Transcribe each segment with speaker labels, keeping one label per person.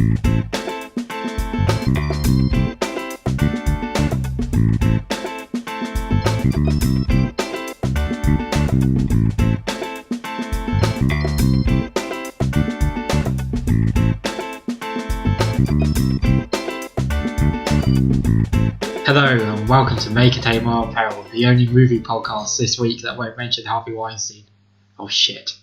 Speaker 1: Hello and welcome to Contain Mild Peril, the only movie podcast this week that won't mention Harvey Weinstein. Oh shit.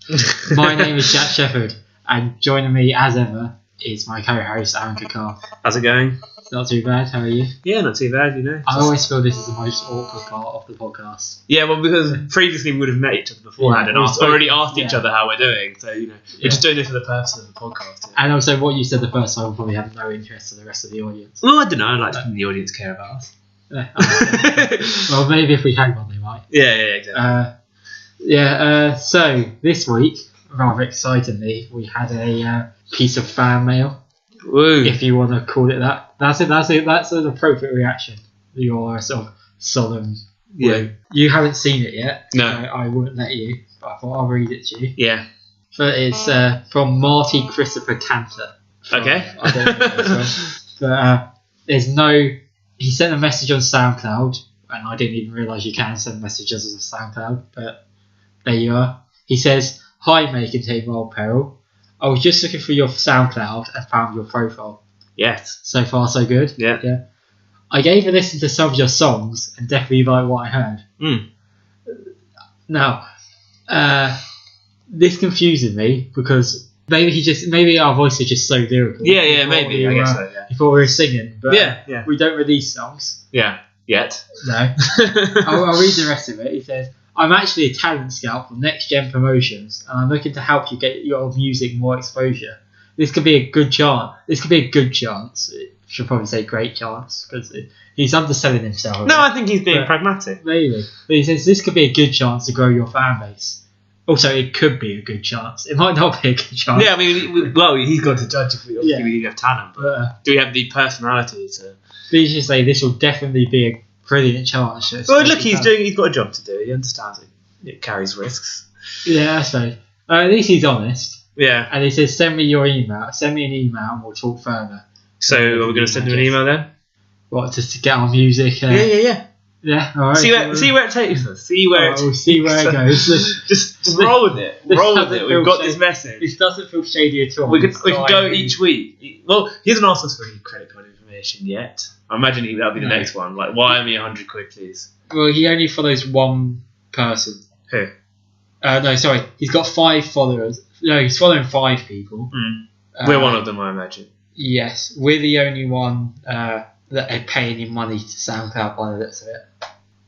Speaker 1: My name is Jack Shepherd and joining me as ever is my co-host Aaron Kakar.
Speaker 2: How's it going?
Speaker 1: Not too bad, how are you?
Speaker 2: Yeah, not too bad, you know.
Speaker 1: I always feel this is the most awkward part of the podcast.
Speaker 2: Yeah, well, because previously we would have met each other beforehand and already asked each other how we're doing. So, you know, we're just doing this for the purpose of the podcast. Yeah.
Speaker 1: And also what you said the first time will probably have no interest to the rest of the audience.
Speaker 2: Well, I don't know, I'd like to the audience care about us.
Speaker 1: Well, maybe if we hang on, they might.
Speaker 2: Yeah, exactly.
Speaker 1: So this week, rather excitingly, we had a piece of fan mail.
Speaker 2: Woo.
Speaker 1: If you want to call it that, that's an appropriate reaction. Your sort of solemn.
Speaker 2: Yeah.
Speaker 1: You haven't seen it yet.
Speaker 2: No.
Speaker 1: So I wouldn't let you, but I thought I'll read it to you.
Speaker 2: Yeah.
Speaker 1: But it's from Marty Christopher Cantor.
Speaker 2: Okay.
Speaker 1: I don't know this one. But there's no. He sent a message on SoundCloud, and I didn't even realise you can send messages on SoundCloud, but there you are. He says, "Hi, Contain Mild Peril. I was just looking for your SoundCloud and found your profile.
Speaker 2: Yes.
Speaker 1: So far, so good.
Speaker 2: Yeah.
Speaker 1: I gave a listen to some of your songs and definitely like what I heard. Now, this confuses me because maybe our voice is just so lyrical.
Speaker 2: Yeah, maybe. I guess so, yeah.
Speaker 1: You thought we were singing, but
Speaker 2: yeah.
Speaker 1: we don't release songs.
Speaker 2: Yeah, yet.
Speaker 1: No. I'll read the rest of it. He says, I'm actually a talent scout for Next Gen Promotions and I'm looking to help you get your music more exposure. This could be a good chance. It should probably say great chance because he's underselling himself.
Speaker 2: No, I think he's being pragmatic.
Speaker 1: Maybe. But he says this could be a good chance to grow your fan base. Also, it could be a good chance. It might not be a good chance.
Speaker 2: Yeah, I mean, well, he's got to judge if we have talent, but do we have the personality to...
Speaker 1: Please just say this will definitely be a brilliant chance.
Speaker 2: Well, look, he's got a job to do. He understands it carries risks.
Speaker 1: Yeah, I suppose. At least he's honest.
Speaker 2: Yeah.
Speaker 1: And he says, send me your email. Send me an email and we'll talk further.
Speaker 2: So, are we going to send him an email then?
Speaker 1: What, just to get our music?
Speaker 2: Yeah.
Speaker 1: Yeah, all right.
Speaker 2: See where it takes us. We'll
Speaker 1: see where it goes.
Speaker 2: just roll with it. We've got this message.
Speaker 1: This doesn't feel shady at all.
Speaker 2: We could go each week. Well, he hasn't asked us for any credit card information yet. I imagine that'll be the next one. Like, wire me 100 quid, please.
Speaker 1: Well, he only follows one person.
Speaker 2: Who?
Speaker 1: No, sorry. He's got 5 followers. No, he's following 5 people.
Speaker 2: We're one of them, I imagine.
Speaker 1: Yes, we're the only one that are paying him money to SoundCloud by the looks of it.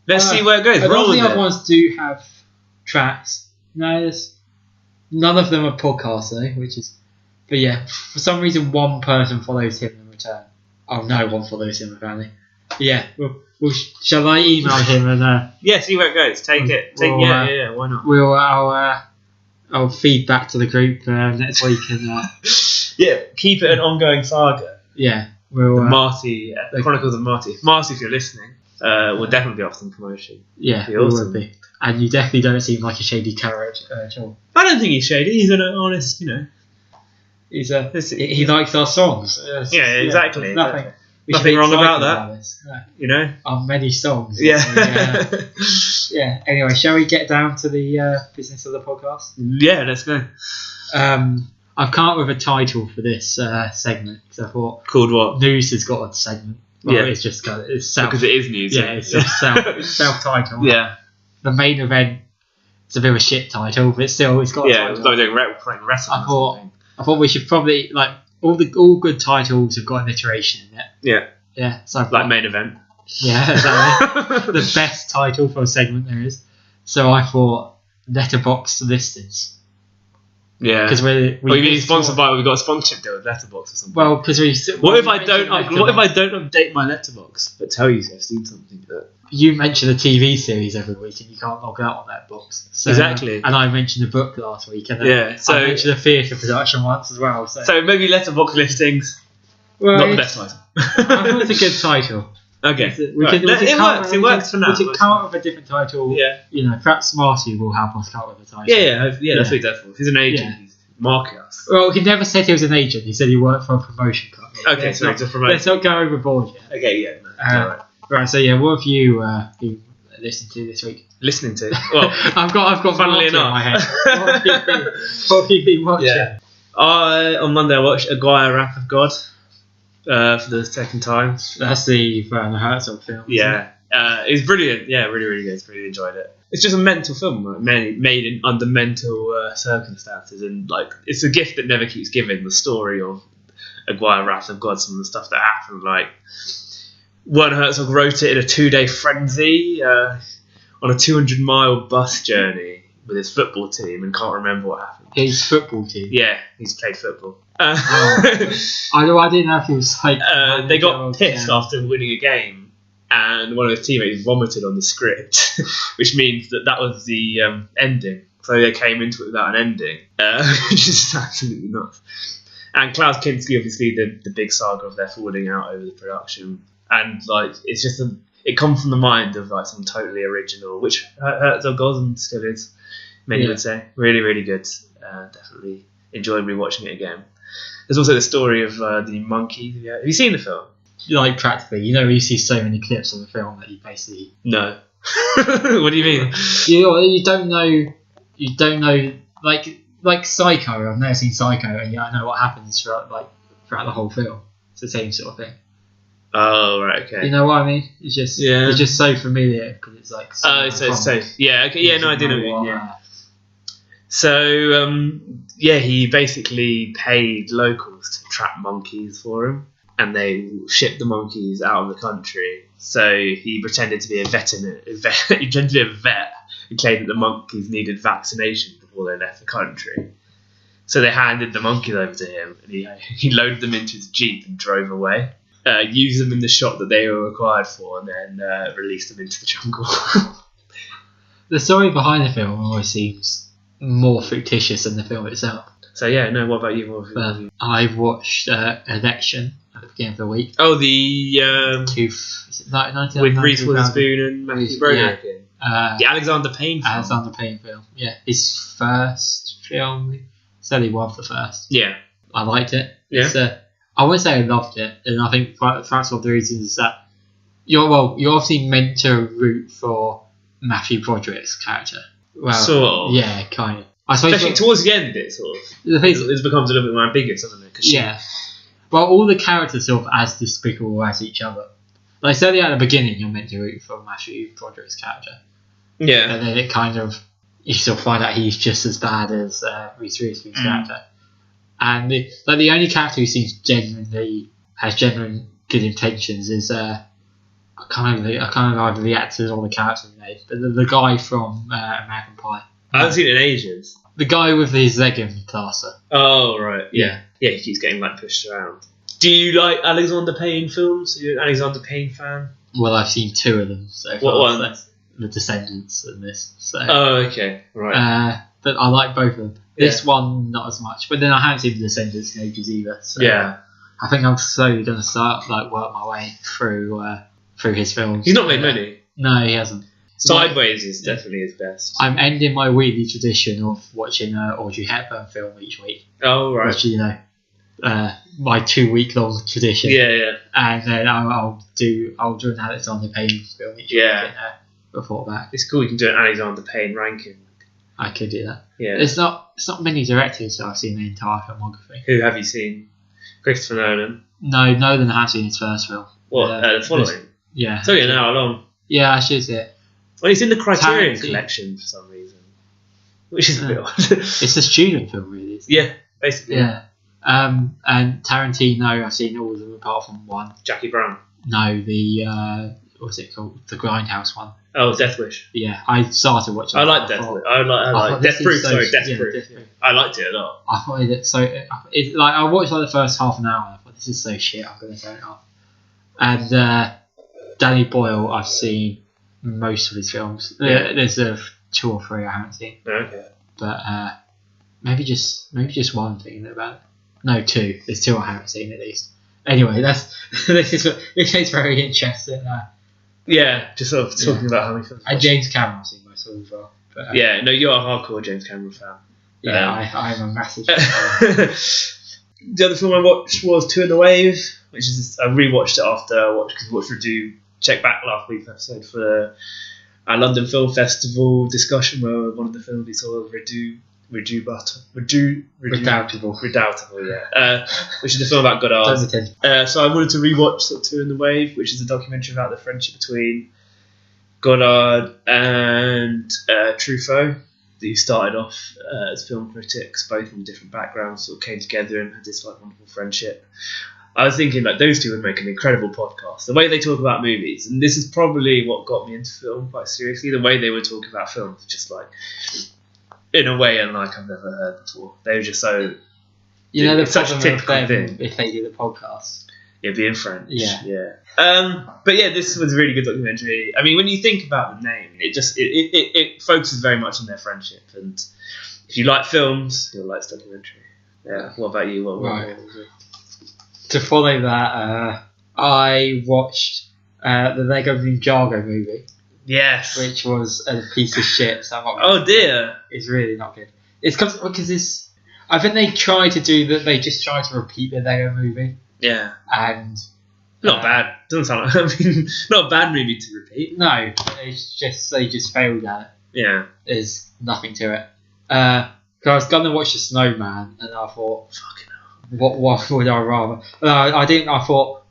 Speaker 2: Let's see where it goes.
Speaker 1: A lot of the other ones do have tracks. No, none of them are podcasts though, which is... But yeah, for some reason one person follows him in return. Oh, no one follows him apparently. Yeah, shall I email him and...
Speaker 2: yeah, see where it goes. Take it. Yeah, why not?
Speaker 1: I'll feed back to the group next week and...
Speaker 2: yeah, keep it an ongoing saga.
Speaker 1: Yeah.
Speaker 2: Marty, Chronicles of Marty. Marty, if you're listening, we'll definitely be off some promotion.
Speaker 1: Yeah, we would be. And you definitely don't seem like a shady carrot at all.
Speaker 2: I don't think he's shady. He's an honest, you know.
Speaker 1: He likes our songs.
Speaker 2: Yeah, exactly.
Speaker 1: Nothing
Speaker 2: wrong about that. You know,
Speaker 1: on many songs.
Speaker 2: Yeah.
Speaker 1: Yeah. Anyway, shall we get down to the business of the podcast?
Speaker 2: Yeah, let's go.
Speaker 1: I've come up with a title for this segment because I thought
Speaker 2: called what?
Speaker 1: News has got a segment. Well,
Speaker 2: yeah,
Speaker 1: it's just it's self
Speaker 2: because it is news.
Speaker 1: Yeah, it's self-titled.
Speaker 2: Yeah,
Speaker 1: the main event. It's a bit of a shit title, but still, it's got.
Speaker 2: Yeah, it's like wrestling.
Speaker 1: I thought we should probably all good titles have got an iteration in it.
Speaker 2: Yeah.
Speaker 1: Yeah. So
Speaker 2: like main event.
Speaker 1: Yeah, exactly. The best title for a segment there is. So I thought Letterboxd listings.
Speaker 2: Yeah.
Speaker 1: Because we
Speaker 2: mean sponsored by? We've got a sponsorship deal with Letterboxd or something.
Speaker 1: Well, because
Speaker 2: What if I don't update my Letterboxd but tell you I've seen something that
Speaker 1: you mention a TV series every week and you can't log out on Letterboxd. So,
Speaker 2: exactly.
Speaker 1: And I mentioned a book last week and
Speaker 2: so
Speaker 1: I mentioned a theatre production once as well.
Speaker 2: So maybe Letterboxd listings.
Speaker 1: Well,
Speaker 2: not the best title.
Speaker 1: I thought it's a good title.
Speaker 2: Okay. It works for now.
Speaker 1: We can come up with a different title.
Speaker 2: Yeah.
Speaker 1: You know, perhaps Marty will help us come up with a title.
Speaker 2: Yeah, that's what he does for. He's an agent.
Speaker 1: Yeah.
Speaker 2: market us.
Speaker 1: Well, he never said he was an agent. He said he worked for a promotion company.
Speaker 2: Okay, so it's a promotion.
Speaker 1: Let's not go overboard yet.
Speaker 2: Okay, yeah. No, alright.
Speaker 1: Right, so yeah, what have you been listening to this week?
Speaker 2: Listening to? Well,
Speaker 1: I've got
Speaker 2: funnily
Speaker 1: Martin in
Speaker 2: enough.
Speaker 1: my head. What have you been watching?
Speaker 2: Yeah. On Monday I watched Aguirre Wrath of God for the second time.
Speaker 1: That's the Werner Herzog film.
Speaker 2: Yeah. It's brilliant. Yeah, really, really good. Really enjoyed it. It's just a mental film, right? Made in under mental circumstances, and like it's a gift that never keeps giving. The story of Aguirre Wrath of God, some of the stuff that happened, like Werner Herzog wrote it in a 2-day frenzy on a 200-mile bus journey with his football team, and can't remember what happened.
Speaker 1: His football team.
Speaker 2: Yeah, he's played football.
Speaker 1: I didn't know if he was like.
Speaker 2: They got pissed after winning a game. And one of his teammates vomited on the script, which means that was the ending. So they came into it without an ending, which is absolutely nuts. And Klaus Kinski, obviously, the big saga of their falling out over the production, and like it's just it comes from the mind of like some totally original, which Herzog Gosling still is. Many would say really, really good. Definitely enjoyed rewatching it again. There's also the story of the monkey. Have you seen the film?
Speaker 1: Like practically, you see so many clips of the film that you basically
Speaker 2: no. What do you mean?
Speaker 1: You don't know like Psycho. I've never seen Psycho, and I know what happens throughout the whole film. It's the same sort of thing.
Speaker 2: Oh right, okay.
Speaker 1: You know what I mean? It's just it's just so familiar because it's like.
Speaker 2: Yeah, okay, yeah, no, I didn't. Yeah. So he basically paid locals to trap monkeys for him. And they shipped the monkeys out of the country. So he pretended to be a vet and claimed that the monkeys needed vaccination before they left the country. So they handed the monkeys over to him, and he loaded them into his jeep and drove away. Used them in the shot that they were required for, and then released them into the jungle.
Speaker 1: The story behind the film always seems more fictitious than the film itself.
Speaker 2: So what about you?
Speaker 1: I watched Election at the beginning of the week.
Speaker 2: Oh, the
Speaker 1: with
Speaker 2: Reese Witherspoon and Matthew Broderick. The Alexander Payne film.
Speaker 1: Alexander Payne film. Yeah, his first film. Said he was the first.
Speaker 2: Yeah,
Speaker 1: I liked it.
Speaker 2: Yeah,
Speaker 1: I wouldn't say I loved it, and I think that's one of the reasons is that you're obviously meant to root for Matthew Broderick's character. Well,
Speaker 2: sort of.
Speaker 1: Yeah, kind of.
Speaker 2: Especially towards the end, it sort of it becomes a little bit more ambiguous, doesn't it?
Speaker 1: Yeah. Well, all the characters sort of as despicable as each other. Like, certainly at the beginning, you're meant to root for Matthew Broderick's character.
Speaker 2: Yeah.
Speaker 1: And then it kind of, you sort of find out he's just as bad as Reese Witherspoon's character. And the only character who seems has genuine good intentions is I can't remember either the actors or the character's name, but the guy from American Pie.
Speaker 2: I haven't seen it in ages.
Speaker 1: The guy with his leg implanter.
Speaker 2: Oh, right. Yeah. Yeah, he keeps getting pushed around. Do you like Alexander Payne films? Are you an Alexander Payne fan?
Speaker 1: Well, I've seen 2 of them so far.
Speaker 2: What one?
Speaker 1: The Descendants and this. So.
Speaker 2: Oh, okay. Right.
Speaker 1: But I like both of them. This one, not as much. But then I haven't seen The Descendants in ages either. So
Speaker 2: yeah.
Speaker 1: I think I'm slowly going to start work my way through his films.
Speaker 2: He's not made many.
Speaker 1: No, he hasn't.
Speaker 2: Sideways is definitely his best.
Speaker 1: I'm ending my weekly tradition of watching an Audrey Hepburn film each week.
Speaker 2: Oh, right.
Speaker 1: Which, my 2-week-long tradition.
Speaker 2: Yeah.
Speaker 1: And then I'll do an Alexander Payne film each week and report back.
Speaker 2: It's cool. You can do an Alexander Payne ranking.
Speaker 1: I could do that.
Speaker 2: Yeah.
Speaker 1: It's not many directors that I've seen the entire filmography.
Speaker 2: Who have you seen? Christopher Nolan.
Speaker 1: No, Nolan has seen his first film.
Speaker 2: What? The Following.
Speaker 1: Yeah.
Speaker 2: It's only an hour long.
Speaker 1: Yeah, I should see it.
Speaker 2: Well, it's in the Criterion collection for some reason, which is a bit odd.
Speaker 1: It's a student film, really.
Speaker 2: Yeah, basically.
Speaker 1: Yeah. And Tarantino, I've seen all of them apart from one.
Speaker 2: Jackie Brown.
Speaker 1: No, the what's it called? The Grindhouse one.
Speaker 2: Oh, Death Wish.
Speaker 1: Yeah, I started watching.
Speaker 2: I like Death Wish. I like Death Proof. Sorry, Death Proof. I liked it a lot.
Speaker 1: I thought it so. I watched the first half an hour. And I thought this is so shit. I'm gonna turn it off. And Danny Boyle, I've seen most of his films.
Speaker 2: Yeah.
Speaker 1: There's 2 or 3 I haven't seen.
Speaker 2: Okay.
Speaker 1: But maybe just one thing about it. No, 2. There's 2 I haven't seen at least. Anyway, this is very interesting.
Speaker 2: Yeah, just sort of talking about how many films.
Speaker 1: And James Cameron I've seen most of as well. But,
Speaker 2: yeah, no, you're a hardcore James Cameron fan.
Speaker 1: Yeah, I'm a massive fan.
Speaker 2: The other film I watched was Two in the Wave, which is I rewatched it after I watched Redo. Check back last week's episode for our London Film Festival discussion, where one of the films we saw was Redoubtable, yeah. Which is a film about Godard. So I wanted to rewatch Two in the Wave, which is a documentary about the friendship between Godard and Truffaut, who started off as film critics, both from different backgrounds, sort of came together and had this like wonderful friendship. I was thinking like those two would make an incredible podcast. The way they talk about movies, and this is probably what got me into film quite seriously. The way they were talking about films, just like in a way unlike I've never heard before. They were just so.
Speaker 1: You know, the
Speaker 2: such a typical thing.
Speaker 1: If they do the podcast,
Speaker 2: it'd be in French.
Speaker 1: Yeah.
Speaker 2: But yeah, this was a really good documentary. I mean, when you think about the name, it focuses very much on their friendship. And if you like films, you'll like this documentary. Yeah. What about you? What
Speaker 1: to follow that, I watched the Lego Ninjago movie.
Speaker 2: Yes.
Speaker 1: Which was a piece of shit. So
Speaker 2: oh dear.
Speaker 1: It's really not good. It's because it's. I think they tried to do that. They just tried to repeat the Lego movie.
Speaker 2: Yeah.
Speaker 1: And.
Speaker 2: Not bad. Doesn't sound like. I mean, not a bad movie to repeat.
Speaker 1: No, it's just they just failed at it.
Speaker 2: Yeah.
Speaker 1: There's nothing to it. Because I was gonna watch The Snowman, and I thought, fucking hell, what would I rather? I didn't. I thought,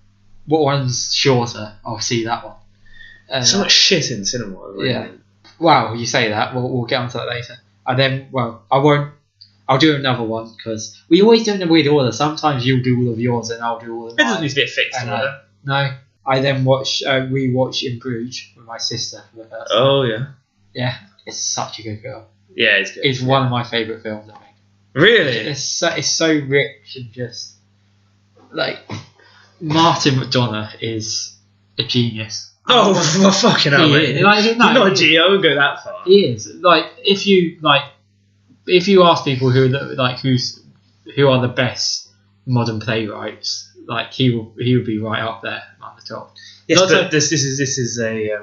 Speaker 1: what one's shorter? I'll see that one.
Speaker 2: So much shit in cinema. Really.
Speaker 1: Yeah. Well, you say that. We'll get onto that later. And then, I won't. I'll do another one because we always do it in a weird order. Sometimes you'll do all of yours and I'll do all of mine.
Speaker 2: It doesn't need to be a fixed order.
Speaker 1: No. I then rewatch In Bruges with my sister for the first time.
Speaker 2: Oh, yeah.
Speaker 1: Yeah. It's such a good film.
Speaker 2: Yeah, it's good.
Speaker 1: It's one of my favourite films, I think.
Speaker 2: Really?
Speaker 1: It's so rich and just... Like, Martin McDonagh is a genius.
Speaker 2: Oh, well, fucking hell, mate.
Speaker 1: He's
Speaker 2: not a genius. I wouldn't go that far.
Speaker 1: He is. Like, if you ask people who are the best modern playwrights, like he would be right up there at the top.
Speaker 2: Yes, but this is a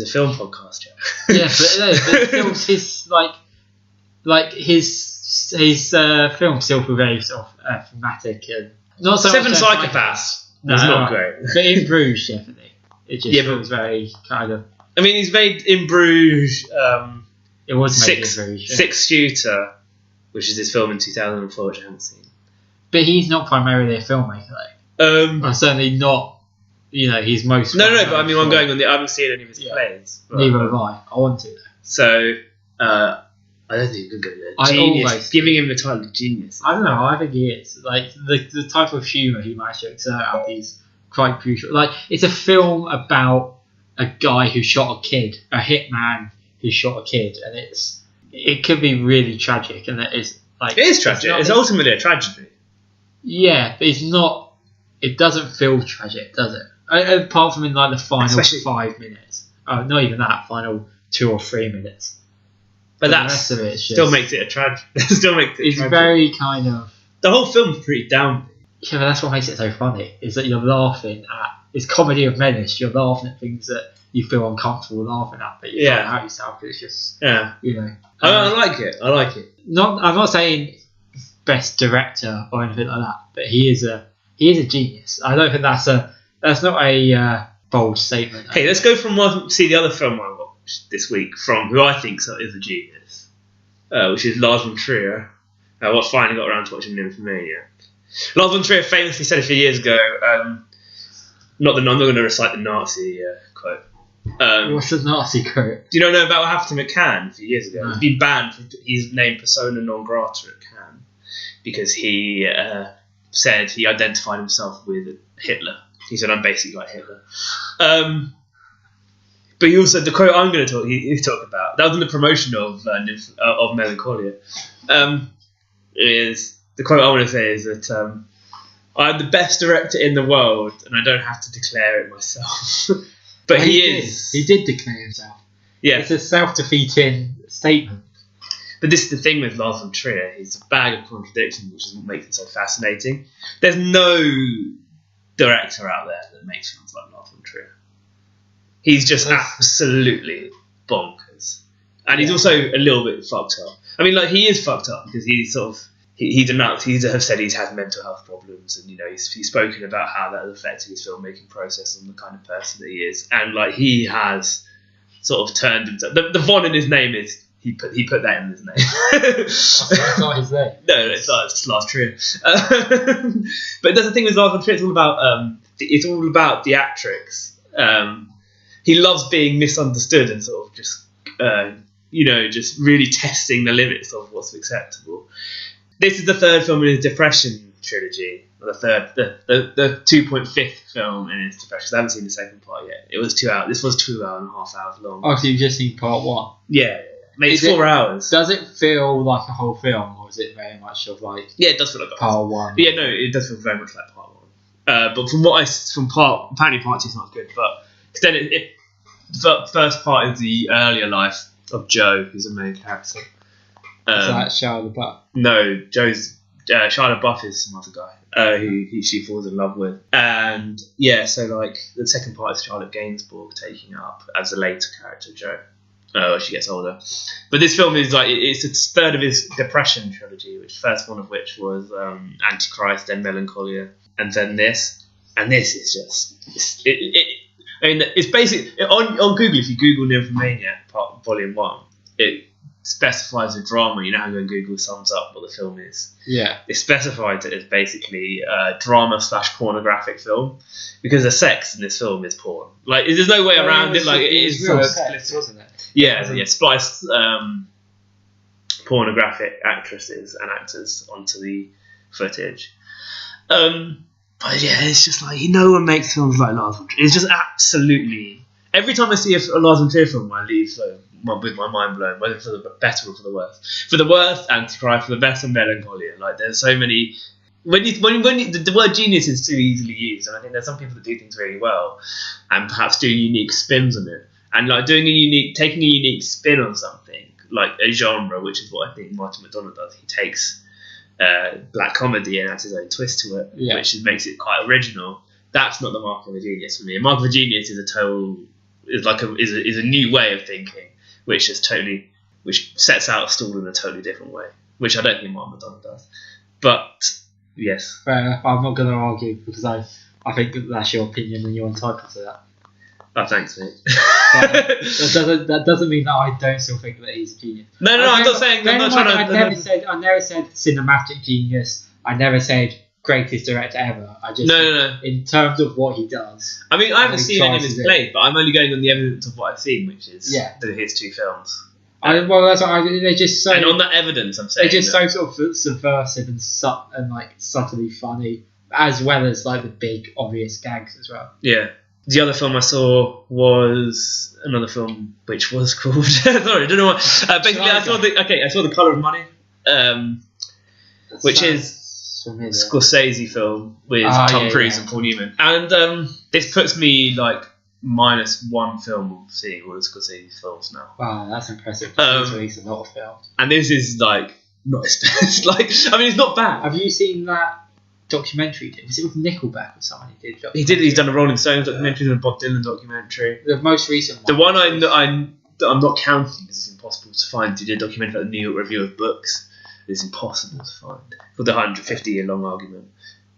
Speaker 2: film podcast, Jack.
Speaker 1: Yeah, but films his films still feel very sort of thematic and not so
Speaker 2: Seven
Speaker 1: much
Speaker 2: Psychopaths. That's not great.
Speaker 1: But In Bruges, definitely, it just feels very kind of.
Speaker 2: I mean, he's made In Bruges.
Speaker 1: It was made in Bruges. Yeah.
Speaker 2: Six Shooter, which is his film in 2004, which I haven't seen.
Speaker 1: But he's not primarily a filmmaker, though. Or certainly not. He's most.
Speaker 2: No, but I mean, I'm going on I haven't seen any of his plays.
Speaker 1: Neither have I. I want to, though.
Speaker 2: So, I don't think you can go there. Genius. Giving him the title of genius.
Speaker 1: I don't know. I think he is. Like, the type of humour he managed to exert out is quite crucial. Like, it's a film about a guy who shot a kid, a hitman who shot a kid, and it could be really tragic, and it is like
Speaker 2: it is tragic. It's ultimately a tragedy.
Speaker 1: Yeah, but it's not. It doesn't feel tragic, does it? Apart from in like the final 5 minutes. Oh, not even that. Final 2 or 3 minutes.
Speaker 2: But
Speaker 1: the rest of it
Speaker 2: still makes it a tragedy. Still makes it.
Speaker 1: It's tragic. Very kind of.
Speaker 2: The whole film's pretty down.
Speaker 1: Yeah, but that's what makes it so funny. Is that you're laughing at. It's comedy of menace. You're laughing at things that you feel uncomfortable laughing at, but you can't out yourself because it's just
Speaker 2: I like it.
Speaker 1: I'm not saying best director or anything like that, but he is a genius. I don't think that's not a bold statement.
Speaker 2: Hey, let's go from see the other film I watched this week from who I think is a genius, which is Lars von Trier. I finally got around to watching Nymphomania. Lars von Trier famously said a few years ago. I'm not going to recite the Nazi quote.
Speaker 1: What's the Nazi quote?
Speaker 2: Do you not know about what happened to him at Cannes a few years ago? No. He's been banned. He's named persona non grata at Cannes because he said he identified himself with Hitler. He said, "I'm basically like Hitler." But he also the quote I'm going to talk about that was in the promotion of Melancholia. Is the quote I want to say is that I'm the best director in the world and I don't have to declare it myself. But he is.
Speaker 1: He did declare himself.
Speaker 2: Yeah.
Speaker 1: It's a self-defeating statement.
Speaker 2: But this is the thing with Lars von Trier. He's a bag of contradictions, which is what makes it so fascinating. There's no director out there that makes films like Lars von Trier. He's just absolutely bonkers. And he's also a little bit fucked up. I mean, like, he is fucked up because he's sort of he's announced he have said he's had mental health problems, and he's spoken about how that has affected his filmmaking process and the kind of person that he is, and like he has sort of turned himself. The Von in his name is he put that in his name.
Speaker 1: That's not his name.
Speaker 2: No, it's Lars Trier. But there's the thing with Lars von Trier. It's all about theatrics. He loves being misunderstood and sort of just just really testing the limits of what's acceptable. This is the third film in his Depression trilogy. The 2.5th film in his Depression. I haven't seen the second part yet. It was 2 hours. This was 2.5 hours long.
Speaker 1: Oh, so you've just seen part one?
Speaker 2: Yeah. Mate, it's 4 hours.
Speaker 1: Does it feel like a whole film, or is it very much of like?
Speaker 2: Yeah, it does feel like
Speaker 1: part one.
Speaker 2: Yeah, no, it does feel very much like part one. But apparently part 2 is not good. But then the first part is the earlier life of Joe, who's the main character.
Speaker 1: Is that Shia LaBeouf?
Speaker 2: No, Shia LaBeouf is some other guy who she falls in love with, and yeah, so like the second part is Charlotte Gainsbourg taking up as a later character, Joe. As she gets older. But this film is like it's a third of his Depression trilogy, which first one of which was Antichrist, then Melancholia, and then this. And this is just it's basically on Google. If you Google Nymphomania Volume 1, it specifies a drama. You know how you go and Google sums up what the film is.
Speaker 1: Yeah.
Speaker 2: It specifies it as basically a drama / pornographic film, because the sex in this film is porn. Like there's no way around it. Like it is
Speaker 1: real
Speaker 2: so
Speaker 1: sex, wasn't it?
Speaker 2: Yeah, spliced pornographic actresses and actors onto the footage. But yeah, it's just like no one makes films like Lars von Trier. It's just absolutely every time I see a Lars von Trier film, I leave with my mind blown, whether for the better or for the worse. For the worst, Antichrist. For the best, and Melancholia. Like there's so many. The word genius is too easily used, and I think there's some people that do things really well, and perhaps do unique spins on it. And like taking a unique spin on something, like a genre, which is what I think Martin McDonagh does. He takes black comedy and adds his own twist to it, which makes it quite original. That's not the mark of a genius for me. A mark of a genius is a new way of thinking, which sets out a stall in a totally different way, which I don't think Martin McDonagh does. But yes,
Speaker 1: fair enough. I'm not going to argue because I think that's your opinion and you're entitled to that.
Speaker 2: Oh, thanks, mate.
Speaker 1: that doesn't mean that I don't still think that he's a genius.
Speaker 2: No, I'm not saying. I'm not trying to.
Speaker 1: I never said cinematic genius. I never said greatest director ever. I just
Speaker 2: no.
Speaker 1: In terms of what he does.
Speaker 2: I mean, I haven't seen any of his plays, but I'm only going on the evidence of what I've seen, which is his 2 films.
Speaker 1: That's why they're just so.
Speaker 2: And on that evidence, I'm saying
Speaker 1: they're just so sort of subversive and like subtly funny, as well as like the big obvious gags as well.
Speaker 2: Yeah. The other film I saw was another film which was called sorry, I don't know what. Basically, I saw The Colour of Money, which is a Scorsese film with Tom Cruise and Paul Newman, and this puts me like -1 film of seeing all the Scorsese films now.
Speaker 1: Wow, that's impressive. He's released a lot of films,
Speaker 2: and this is like not his best. Like, I mean, it's not bad.
Speaker 1: Have you seen that documentary? Was it with Nickelback or someone he did?
Speaker 2: He's done a Rolling Stones documentary and a Bob Dylan documentary.
Speaker 1: The most recent one.
Speaker 2: The one I'm not counting because it's impossible to find. He did a documentary about the New York Review of Books. It's impossible to find. Called The 150-Year Long Argument.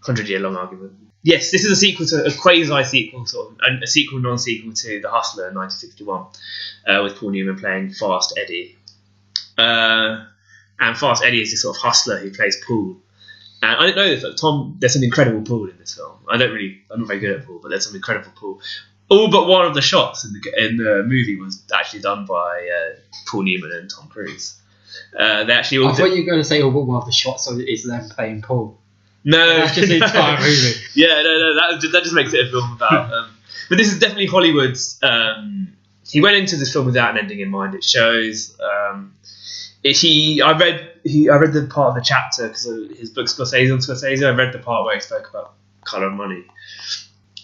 Speaker 2: 100-Year Long Argument. Yes, this is a sequel to a quasi-sequel, sort of a sequel non-sequel to The Hustler in 1961, with Paul Newman playing Fast Eddie. And Fast Eddie is this sort of hustler who plays pool. And I didn't know this, but there's some incredible pool in this film. I'm not very good at pool, but there's some incredible pool. All but one of the shots in the movie was actually done by Paul Newman and Tom Cruise. I thought you were
Speaker 1: going to say all but one of the shots is them playing pool.
Speaker 2: No,
Speaker 1: that's just the entire movie.
Speaker 2: Yeah, no, that just makes it a film about. But this is definitely Hollywood's. He went into this film without an ending in mind. It shows. I read the part of the chapter because of his book Scorsese on Scorsese. I read the part where he spoke about Colour of Money.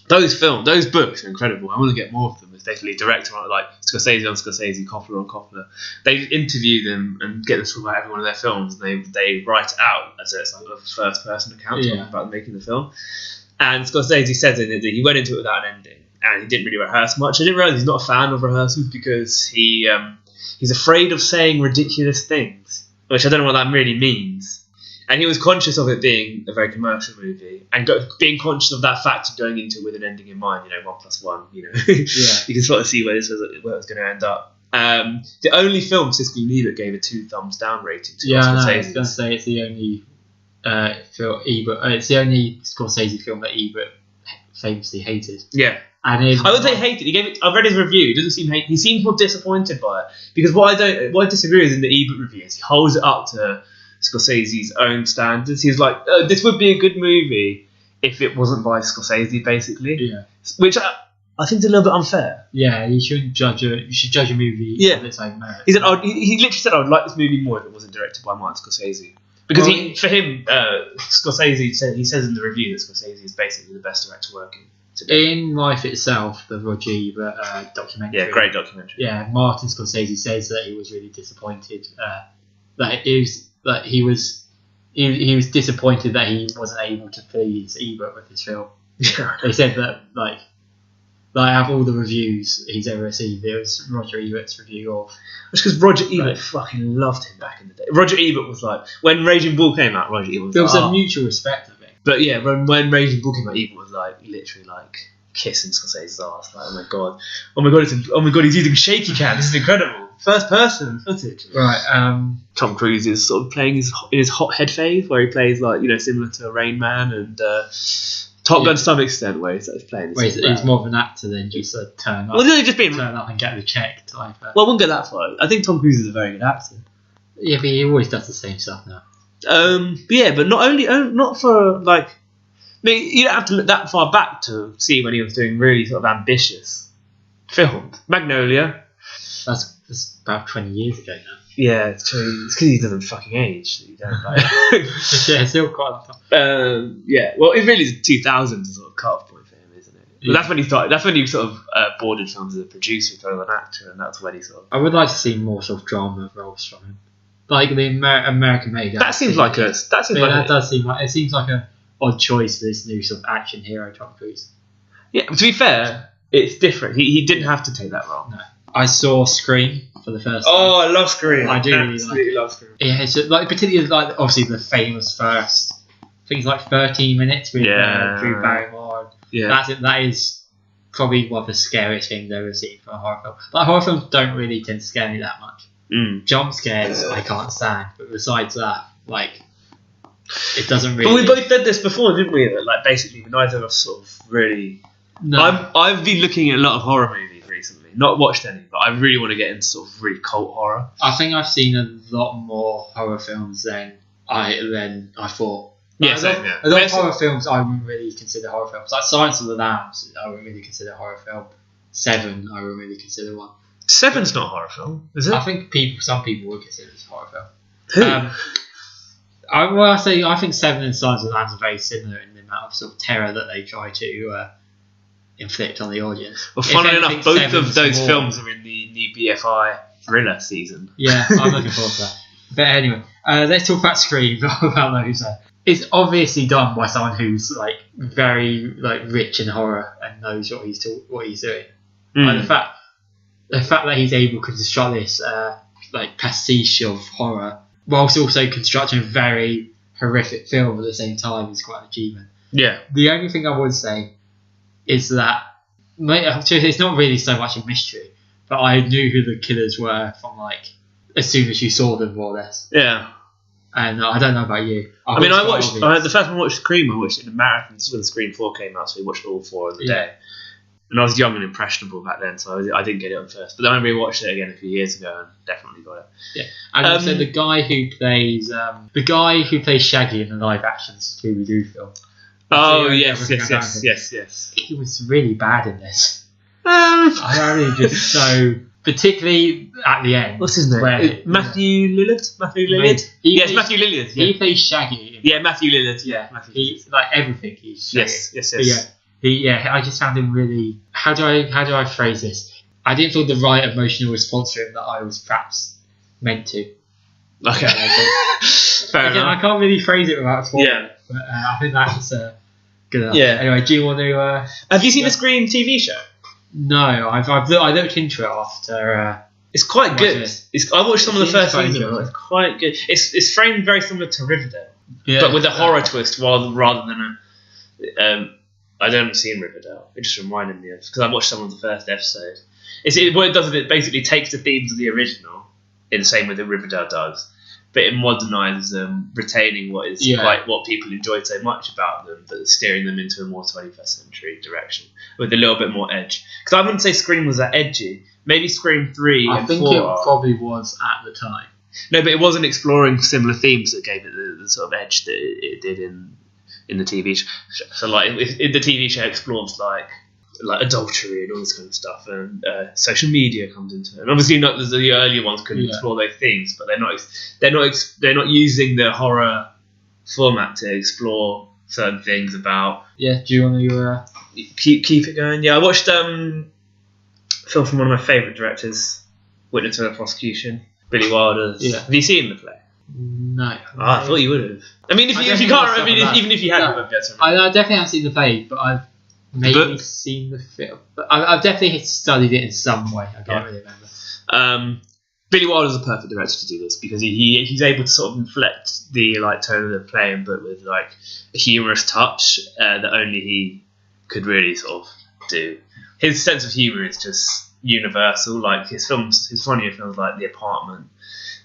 Speaker 2: Those books are incredible. I want to get more of them. It's basically director on like Scorsese on Scorsese, Coppola on Coppola. They interview them and get them to talk about every one of their films. And they write it out as it's like a first person account about making the film. And Scorsese says in it that he went into it without an ending and he didn't really rehearse much. I didn't realise he's not a fan of rehearsals because he's afraid of saying ridiculous things. which I don't know what that really means. And he was conscious of it being a very commercial movie, and being conscious of that fact and going into it with an ending in mind. 1+1.
Speaker 1: Yeah.
Speaker 2: You can sort of see where it was going to end up. The only film Siskel and Ebert gave a 2 thumbs down rating to.
Speaker 1: Yeah, I was going to say it's the only film it's the only Scorsese film that Ebert famously hated.
Speaker 2: Yeah.
Speaker 1: And
Speaker 2: I would say hated. He gave it. I've read his review. He doesn't seem he seems more disappointed by it, because what I disagree with in the Ebert review is he holds it up to Scorsese's own standards. He was like, this would be a good movie if it wasn't by Scorsese, basically.
Speaker 1: Yeah.
Speaker 2: Which I think is a little bit unfair.
Speaker 1: Yeah, you should judge a movie on its own merit.
Speaker 2: He said, he literally said, I would like this movie more if it wasn't directed by Martin Scorsese. Because for him, Scorsese he says in the review that Scorsese is basically the best director working today.
Speaker 1: In Life Itself, the Roger Ebert documentary.
Speaker 2: Yeah, great documentary.
Speaker 1: Yeah, Martin Scorsese says that he was really disappointed. He was disappointed that he wasn't able to please Ebert with his film. They said that out of all the reviews he's ever received, it was Roger Ebert's review of.
Speaker 2: It's because Roger Ebert fucking loved him back in the day. Roger Ebert was like, when Raging Bull came out, Roger Ebert was
Speaker 1: there was a mutual respect, I think.
Speaker 2: But yeah, when Raging Bull came out, Ebert was like literally like kissing Scorsese's ass. Like, oh my god, he's using shaky cam. This is incredible. First person footage.
Speaker 1: Right.
Speaker 2: Tom Cruise is sort of playing in his hothead phase, where he plays similar to Rain Man and Top Gun to some extent, where he's playing.
Speaker 1: He's more of an actor than just a turn up.
Speaker 2: Well, just being
Speaker 1: turn up and get the check type.
Speaker 2: Well, I wouldn't go that far. I think Tom Cruise is a very good actor.
Speaker 1: Yeah, but he always does the same stuff now.
Speaker 2: But not for like. I mean, you don't have to look that far back to see when he was doing really sort of ambitious films. Magnolia.
Speaker 1: That's about 20 years ago now.
Speaker 2: Yeah, it's true. It's because he doesn't fucking age. You don't like.
Speaker 1: Yeah, it's still quite a time.
Speaker 2: Yeah, well, it really is 2000 sort of cut-off point for him, isn't it? Yeah. But that's when he started. That's when he sort of boarded films as a producer rather than an actor, and that's when he sort of.
Speaker 1: I would like to see more sort of drama roles from him, like the American Made.
Speaker 2: That seems like a.
Speaker 1: It seems like a odd choice for this new sort of action hero, Tom Cruise.
Speaker 2: Yeah, to be fair, it's different. He didn't have to take that role.
Speaker 1: No. I saw Scream for the first time.
Speaker 2: Oh, I love Scream.
Speaker 1: I do really
Speaker 2: love Scream.
Speaker 1: Yeah, it's particularly obviously the famous first. I think it's like 13 minutes with Drew Barrymore.
Speaker 2: Yeah,
Speaker 1: that is probably one of the scariest things I've ever seen for a horror film. Like horror films don't really tend to scare me that much. Jump scares I can't stand, but besides that, it doesn't really.
Speaker 2: But we both did this before, didn't we? That basically neither of us sort of really. No. I've been looking at a lot of horror movies recently. Not watched any, but I really want to get into sort of really cult horror.
Speaker 1: I think I've seen a lot more horror films than I thought.
Speaker 2: Yeah, same. Yeah.
Speaker 1: A lot of horror films I wouldn't really consider horror films. Like Silence of the Lambs, I wouldn't really consider a horror film. Seven, I wouldn't really consider one.
Speaker 2: Seven's not a horror film, is it?
Speaker 1: I think some people would consider it a horror film.
Speaker 2: Who?
Speaker 1: I think Seven and Silence of the Lambs are very similar in the amount of sort of terror that they try to inflict on the audience.
Speaker 2: Well, funnily enough, both of those films are in the new BFI thriller season.
Speaker 1: Yeah, I'm looking forward to that. But anyway, let's talk about Scream. About those. It's obviously done by someone who's very rich in horror and knows what he's doing. Like the fact that he's able to construct this pastiche of horror whilst also constructing a very horrific film at the same time is quite an achievement.
Speaker 2: Yeah.
Speaker 1: The only thing I would say is that it's not really so much a mystery, but I knew who the killers were from as soon as you saw them, more or less.
Speaker 2: Yeah.
Speaker 1: And I don't know about you.
Speaker 2: I watched the first time I watched Scream. I watched it in a marathon when Scream 4 came out, so we watched all 4 in the day. And I was young and impressionable back then, so I didn't get it on first. But then I rewatched it again a few years ago and definitely got it.
Speaker 1: Yeah, and also the guy who plays Shaggy in the live action Scooby Doo film.
Speaker 2: Oh yes.
Speaker 1: He was really bad in this. I really just so particularly at the end.
Speaker 2: What's his name? Matthew Lillard. Matthew Lillard. Matthew Lillard.
Speaker 1: He plays Shaggy.
Speaker 2: Matthew Lillard. Yeah,
Speaker 1: He's everything. He's Shaggy.
Speaker 2: Yes.
Speaker 1: I just found him really. How do I phrase this? I didn't feel the right emotional response to him that I was perhaps meant to.
Speaker 2: Okay. Fair enough.
Speaker 1: I can't really phrase it without spoiling it, but I think that's good enough.
Speaker 2: Yeah.
Speaker 1: Anyway, do you want to?
Speaker 2: Have you seen the Scream TV show?
Speaker 1: No, I looked into it after
Speaker 2: It's quite good. I watched some of the first
Speaker 1: quite
Speaker 2: season.
Speaker 1: good.
Speaker 2: It's quite good. It's framed very similar to Riverdale,
Speaker 1: Yeah.
Speaker 2: but with a horror twist rather than a. I don't see in Riverdale. It just reminded me of because I watched some of the first episode. What it does is it basically takes the themes of the original in the same way that Riverdale does, but it modernises them, retaining what is quite what people enjoyed so much about them, but steering them into a more 21st century direction with a little bit more edge. Because I wouldn't say Scream was that edgy. Maybe Scream 3 and 4
Speaker 1: I think it probably was at the time.
Speaker 2: No, but it wasn't exploring similar themes that gave it the sort of edge that it did in the TV show. So like the TV show explores like adultery and all this kind of stuff, and social media comes into it. And obviously, not the earlier ones couldn't explore those themes, but they're not using the horror format to explore certain things about.
Speaker 1: Yeah, do you want to
Speaker 2: keep it going? Yeah, I watched a film from one of my favourite directors, Witness to the Prosecution, Billy Wilder's. Yeah. Have you seen the play?
Speaker 1: No.
Speaker 2: Oh, I thought you would have. I mean, if you can't, I mean, even if you haven't,
Speaker 1: I definitely haven't seen the play, but I've maybe seen the film. But I've definitely studied it in some way. I can't really remember.
Speaker 2: Billy Wilder's a perfect director to do this because he's able to sort of inflect the tone of the play, but with a humorous touch that only he could really sort of do. His sense of humour is just universal. Like his funnier films like The Apartment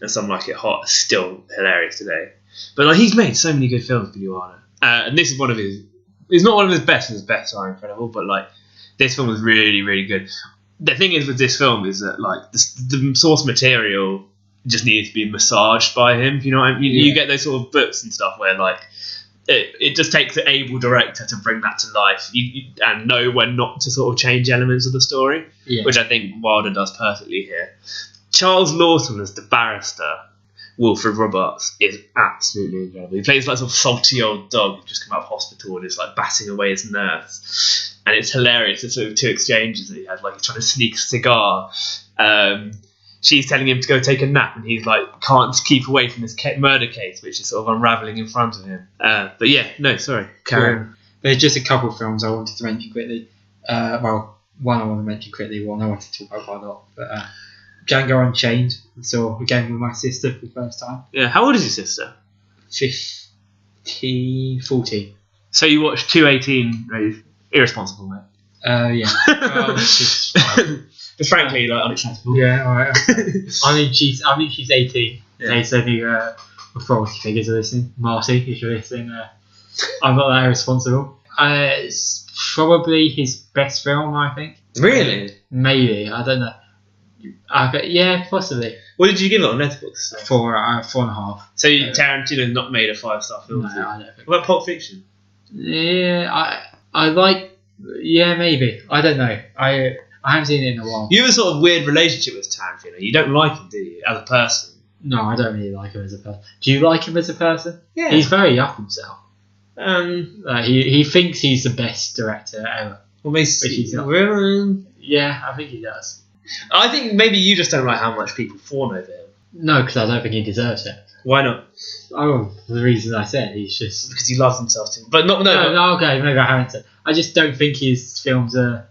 Speaker 2: and Some Like It Hot are still hilarious today. But he's made so many good films, Billy Wilder, and this is one of his. It's not one of his best. His best are incredible, but this film was really, really good. The thing is with this film is that the source material just needs to be massaged by him. You know what I mean? You get those sort of books and stuff where it just takes an able director to bring that to life and know when not to sort of change elements of the story, which I think Wilder does perfectly here. Charles Lawson as the barrister, Wilfred Roberts, is absolutely incredible. He plays sort of salty old dog who's just come out of hospital and is batting away his nurse, and it's hilarious. It's sort of two exchanges that he has, he's trying to sneak a cigar. She's telling him to go take a nap, and he's can't keep away from this murder case, which is sort of unravelling in front of him. But yeah, no, sorry, carry on.
Speaker 1: There's just a couple of films I wanted to mention quickly. One I want to mention quickly, one I wanted to talk about quite a lot. But Django Unchained, I saw again with my sister for the first time.
Speaker 2: Yeah, how old is your sister?
Speaker 1: 14.
Speaker 2: So you watched 218, irresponsible, mate.
Speaker 1: Yeah.
Speaker 2: Just frankly, unacceptable.
Speaker 1: Yeah, alright. I think she's 18. Yeah. So the authority figures are listening. Marty, if you're listening, I'm not that irresponsible. It's probably his best film, I think.
Speaker 2: Really?
Speaker 1: Maybe, I don't know. Yeah, possibly.
Speaker 2: What did you give it on Netflix?
Speaker 1: 4.5.
Speaker 2: So Tarantino's not made a 5-star film?
Speaker 1: No, I don't think.
Speaker 2: What about Pulp Fiction?
Speaker 1: Yeah, I like. Yeah, maybe. I don't know. I haven't seen it in a while.
Speaker 2: You have a sort of weird relationship with Tarantino. You don't like him, do you, as a person?
Speaker 1: No, I don't really like him as a person. Do you like him as a person?
Speaker 2: Yeah.
Speaker 1: He's very up himself. He thinks he's the best director ever.
Speaker 2: Well, maybe
Speaker 1: yeah, I think he does.
Speaker 2: I think maybe you just don't like how much people fawn over him.
Speaker 1: No, because I don't think he deserves it.
Speaker 2: Why not?
Speaker 1: Oh, the reason I said he's just
Speaker 2: because he loves himself too. But no.
Speaker 1: Okay, maybe I haven't said. I just don't think his films are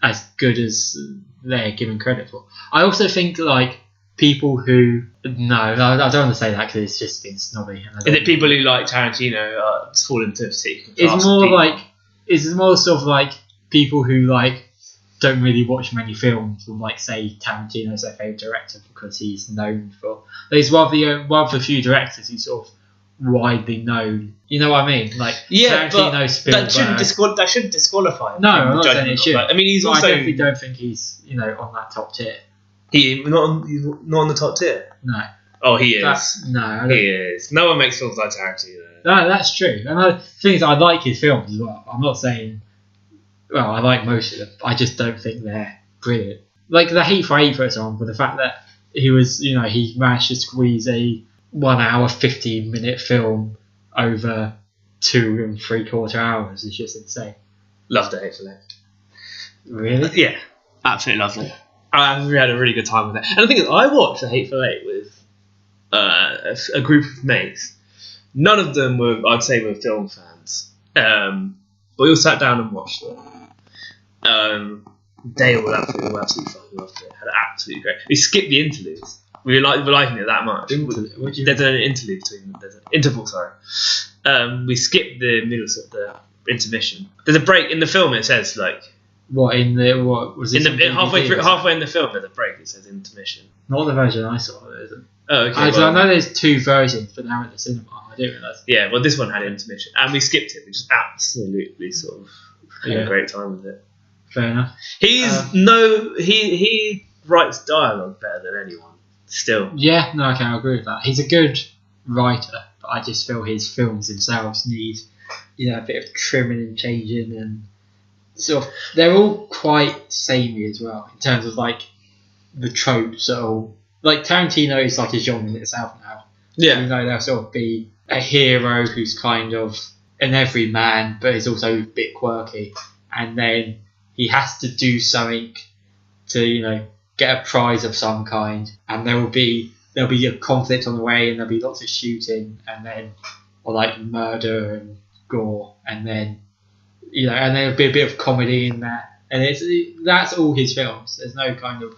Speaker 1: as good as they're given credit for. I also think people who I don't want to say that because it's just being snobby.
Speaker 2: Is it people who like Tarantino fall into a particular
Speaker 1: class? It's more sort of people who don't really watch many films from say Tarantino's their favourite director because he's known for. There's one of the few directors who's sort of widely known. You know what I mean? Tarantino, Spielberg.
Speaker 2: That shouldn't disqualify him.
Speaker 1: No, I'm not saying it should.
Speaker 2: I mean, he's also.
Speaker 1: I definitely don't think he's on that top tier.
Speaker 2: He's not on the top tier.
Speaker 1: No.
Speaker 2: Oh, he is. He is. No one makes films like Tarantino.
Speaker 1: No, that's true. And the thing is, I like his films as well. I'm not saying. Well, I like most of them. I just don't think they're brilliant. The Hateful Eight, for example, the fact that he was, he managed to squeeze a 1 hour, 15-minute film over 2 3/4 hours is just insane.
Speaker 2: Loved The Hateful Eight.
Speaker 1: Really?
Speaker 2: Yeah, absolutely loved it. We had a really good time with it. And the thing is, I watched The Hateful Eight with a group of mates. None of them were film fans. But we all sat down and watched it. They all absolutely fucking loved it. Had it absolutely great. We skipped the interludes. We were liking it that much. There's an interlude between them. There's an interval, sorry. We skipped the middle, the intermission. There's a break in the film. It says like
Speaker 1: what was it?
Speaker 2: Halfway in the film, there's a break. It says intermission.
Speaker 1: Not the version I saw. Is it?
Speaker 2: Oh, okay.
Speaker 1: I know there's 2 versions, but they're at the cinema. I didn't realise.
Speaker 2: Yeah, well, this one had intermission, and we skipped it. We just absolutely sort of had a great time with it.
Speaker 1: Fair enough.
Speaker 2: He writes dialogue better than anyone. Still.
Speaker 1: Yeah, no, okay, I agree with that. He's a good writer, but I just feel his films themselves need, a bit of trimming and changing, and sort of they're all quite samey as well in terms of like the tropes. Like Tarantino is like a genre in itself now.
Speaker 2: Yeah.
Speaker 1: There'll sort of be a hero who's kind of an everyman, but is also a bit quirky, and then he has to do something to get a prize of some kind, and there'll be a conflict on the way, and there'll be lots of shooting, and then or like murder and gore, and then and there'll be a bit of comedy in there, and that's all his films. There's no kind of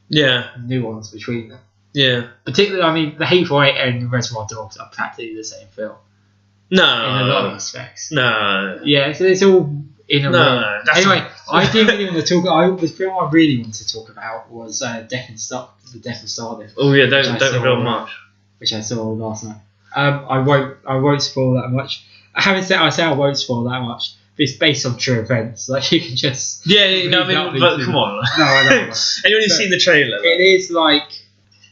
Speaker 1: nuance between them.
Speaker 2: Yeah.
Speaker 1: Particularly, I mean, The Hateful Eight and Reservoir Dogs are practically the same film.
Speaker 2: No.
Speaker 1: In a lot of respects.
Speaker 2: No.
Speaker 1: Yeah, so it's all in a way. Anyway, I didn't really want to talk. The film I really wanted to talk about was Death of Stalin.
Speaker 2: Oh yeah, don't reveal much.
Speaker 1: Which I saw last night. I won't spoil that much. I say I won't spoil that much. But it's based on true events. Like you can just
Speaker 2: but come on.
Speaker 1: No, I know.
Speaker 2: Anyone who's seen the trailer?
Speaker 1: It is like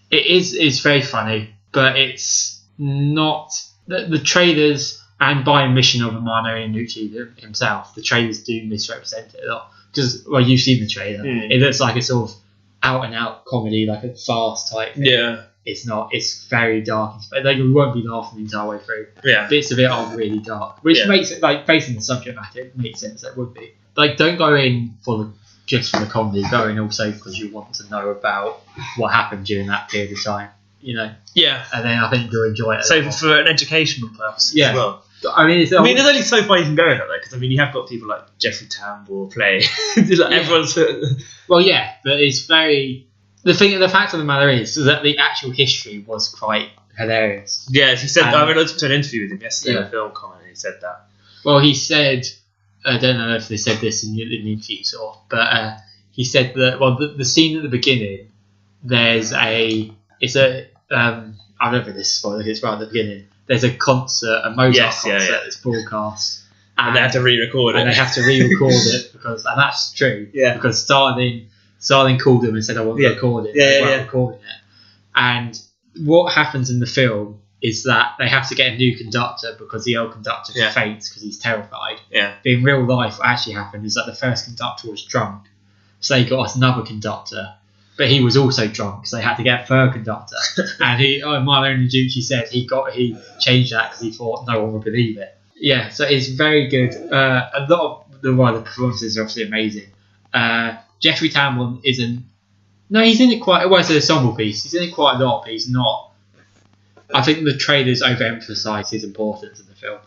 Speaker 1: it's very funny, but it's not the trailers. And by admission of Armando Iannucci himself, the trailers do misrepresent it a lot. Because, you've seen the trailer. It looks like a sort of out-and-out comedy, like a farce type thing.
Speaker 2: Yeah.
Speaker 1: It's not. It's very dark. Like, you won't be laughing the entire way through.
Speaker 2: Yeah.
Speaker 1: Bits of it are really dark. Which makes it, like, based on the subject matter, it makes sense that it would be. Like, don't go in just for the comedy. Go in also because you want to know about what happened during that period of time.
Speaker 2: Yeah.
Speaker 1: And then I think you'll enjoy it.
Speaker 2: So for an educational purpose as well.
Speaker 1: I mean, there's only
Speaker 2: so far you can go in that, because you have got people like Jeffrey Tambor play. Everyone's.
Speaker 1: Well, yeah, but it's very. The fact of the matter is that the actual history was quite hilarious.
Speaker 2: Yeah, he said. I listened to an interview with him yesterday in a film comment, and he said that.
Speaker 1: Well, he said. I don't know if they said this in the interview, but he said that the scene at the beginning, there's I don't know if this is spoiler. It's right at the beginning. There's a concert, a Mozart concert that's broadcast.
Speaker 2: And they have to re-record it.
Speaker 1: And they have to re-record it, and that's true.
Speaker 2: Yeah.
Speaker 1: Because Stalin called them and said, I want to record it. They weren't recording it. And what happens in the film is that they have to get a new conductor because the old conductor faints because he's terrified.
Speaker 2: Yeah.
Speaker 1: But in real life, what actually happened is that the first conductor was drunk. So they got another conductor. But he was also drunk, so they had to get a third conductor. And Armando Iannucci said he changed that because he thought no one would believe it. Yeah, so it's very good. A lot of the performances are obviously amazing. Jeffrey Tambor isn't. No, he's in it quite. Well, it's an ensemble piece. He's in it quite a lot, but he's not. I think the trailers overemphasise his importance in the film.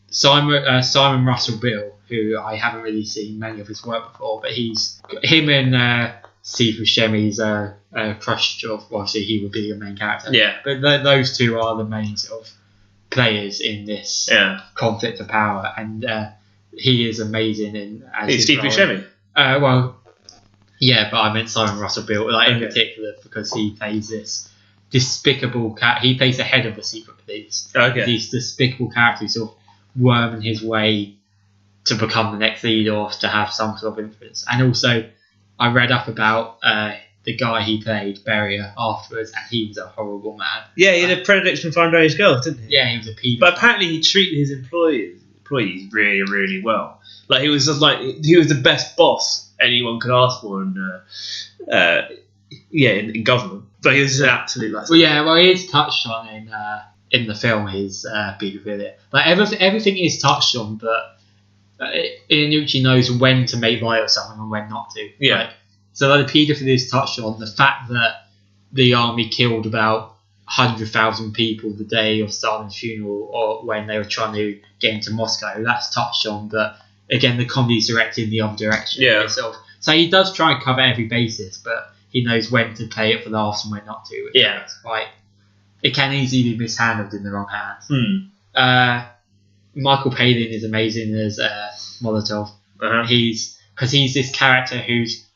Speaker 1: Simon Russell Bill, who I haven't really seen many of his work before, but him and Steve Buscemi's crush of, obviously he would be the main character.
Speaker 2: Yeah.
Speaker 1: But those two are the main sort of players in this conflict of power, and he is amazing.
Speaker 2: Steve Buscemi?
Speaker 1: Well, yeah, but I meant Simon Russell Bill, in particular, because he plays this despicable character. He plays the head of the secret police.
Speaker 2: Okay.
Speaker 1: This despicable character who's sort of worming his way to become the next leader or to have some sort of influence. And also, I read up about the guy he played, Berrier, afterwards, and he was a horrible man.
Speaker 2: Yeah, he had a predilection for underage girls, didn't he?
Speaker 1: Yeah, he was a pedophile.
Speaker 2: But apparently he treated his employees really, really well. He was he was the best boss anyone could ask for in government. But he was an absolute
Speaker 1: he is touched on in the film, his paedophilia. Everything is touched on, but Iannucci knows when to make light of something and when not to.
Speaker 2: Yeah.
Speaker 1: So the paedophilia is touched on. The fact that the army killed about 100,000 people the day of Stalin's funeral, or when they were trying to get into Moscow, that's touched on. But again, the comedy's directed in the other direction.
Speaker 2: Yeah.
Speaker 1: So he does try and cover every basis, but he knows when to play it for laughs and when not to.
Speaker 2: Yeah.
Speaker 1: Like, it can easily be mishandled in the wrong hands. Michael Palin is amazing as Molotov. Because he's this character who's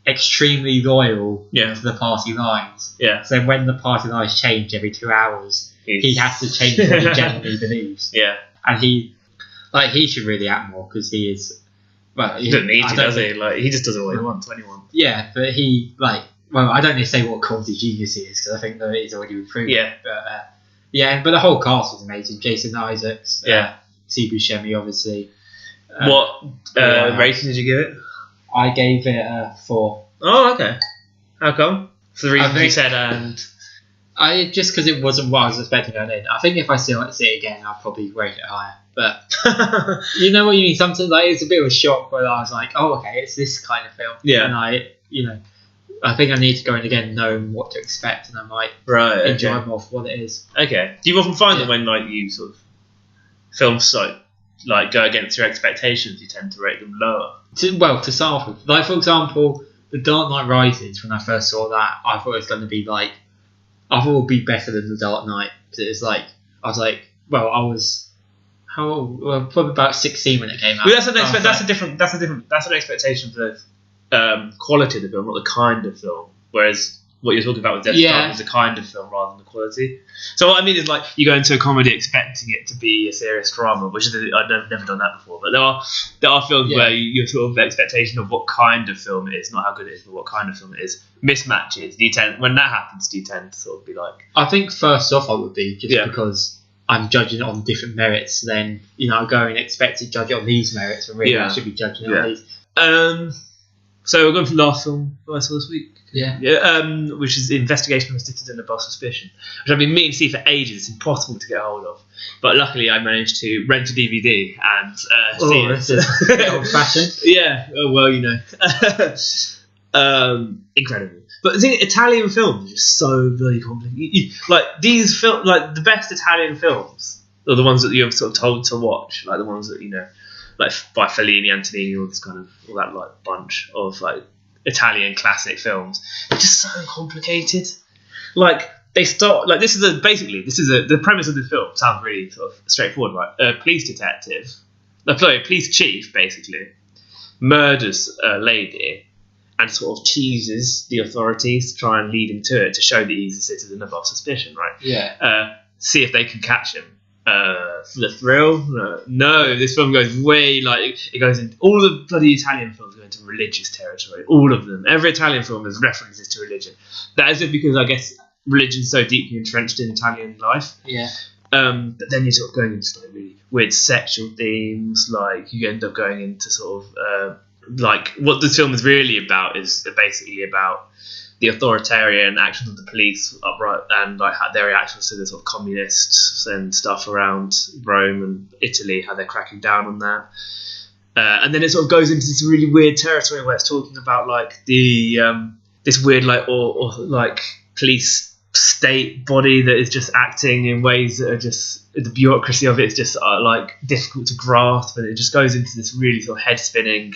Speaker 1: extremely loyal to the party lines.
Speaker 2: Yeah.
Speaker 1: So when the party lines change every 2 hours, he has to change what he genuinely believes.
Speaker 2: Yeah.
Speaker 1: And he should really act more because he is. Well,
Speaker 2: he doesn't need to, does he? Like, he just does what he wants to anyone.
Speaker 1: Yeah, but he I don't need to say what comedy genius he is because I think that it's already been proven.
Speaker 2: Yeah.
Speaker 1: But the whole cast was amazing. Jason Isaacs. Sibu Buscemi, obviously.
Speaker 2: What rating did you give it?
Speaker 1: I gave it a 4.
Speaker 2: Oh, okay. How come? For the reasons you said, and
Speaker 1: just because it wasn't what I was expecting going in. I think if I see it again, I'll probably rate it higher. But you know what you mean. Sometimes it's a bit of a shock where I was like, "Oh, okay, it's this kind of film."
Speaker 2: Yeah.
Speaker 1: And I think I need to go in again knowing what to expect, and I might enjoy more for what it is.
Speaker 2: Okay. Do you often find that when you sort of films like go against your expectations, you tend to rate them lower?
Speaker 1: To start with, like for example, The Dark Knight Rises. When I first saw that, I thought it was going to be I thought it would be better than The Dark Knight. Because it was I was how old? Well, probably about 16 when it came out.
Speaker 2: Well, that's an expectation for the quality of the film, not the kind of film. Whereas what you're talking about with Death of Stalin is the kind of film rather than the quality. So what I mean is you go into a comedy expecting it to be a serious drama, which I've never done that before. But there are films where your sort of expectation of what kind of film it is, not how good it is, but what kind of film it is, mismatches. When that happens, do you tend to sort of be like? I think first off I would be because I'm judging it on different merits. Then I go and expect to judge it on these merits, when really I should be judging it on these. So we're going for the last film I saw this week. Which is Investigation of a Citizen Above Suspicion, which I've been meaning to see for ages. It's impossible to get hold of, but luckily I managed to rent a DVD and see it.
Speaker 1: It's a bit old-fashioned.
Speaker 2: Yeah, well, incredible. But the thing, Italian films are just so bloody complicated. These the best Italian films are the ones that you're sort of told to watch, like the ones that like by Fellini, Antonini, all that bunch of Italian classic films. They're just so complicated. They start the premise of the film sounds really sort of straightforward, right? A police police chief basically murders a lady and sort of teases the authorities to try and lead him to it, to show that he's a citizen above suspicion, right?
Speaker 1: Yeah.
Speaker 2: See if they can catch him. For the thrill? No, this film goes way it goes in. All the bloody Italian films go into religious territory. All of them. Every Italian film has references to religion. That is because I guess religion's so deeply entrenched in Italian life.
Speaker 1: Yeah.
Speaker 2: But then you're sort of going into really weird sexual themes. You end up going into sort of what this film is really about is basically about the authoritarian actions of the police upright and their reactions to the sort of communists and stuff around Rome and Italy, how they're cracking down on that. And then it sort of goes into this really weird territory where it's talking about this weird police state body that is just acting in ways that are just, the bureaucracy of it is just difficult to grasp, and it just goes into this really sort of head spinning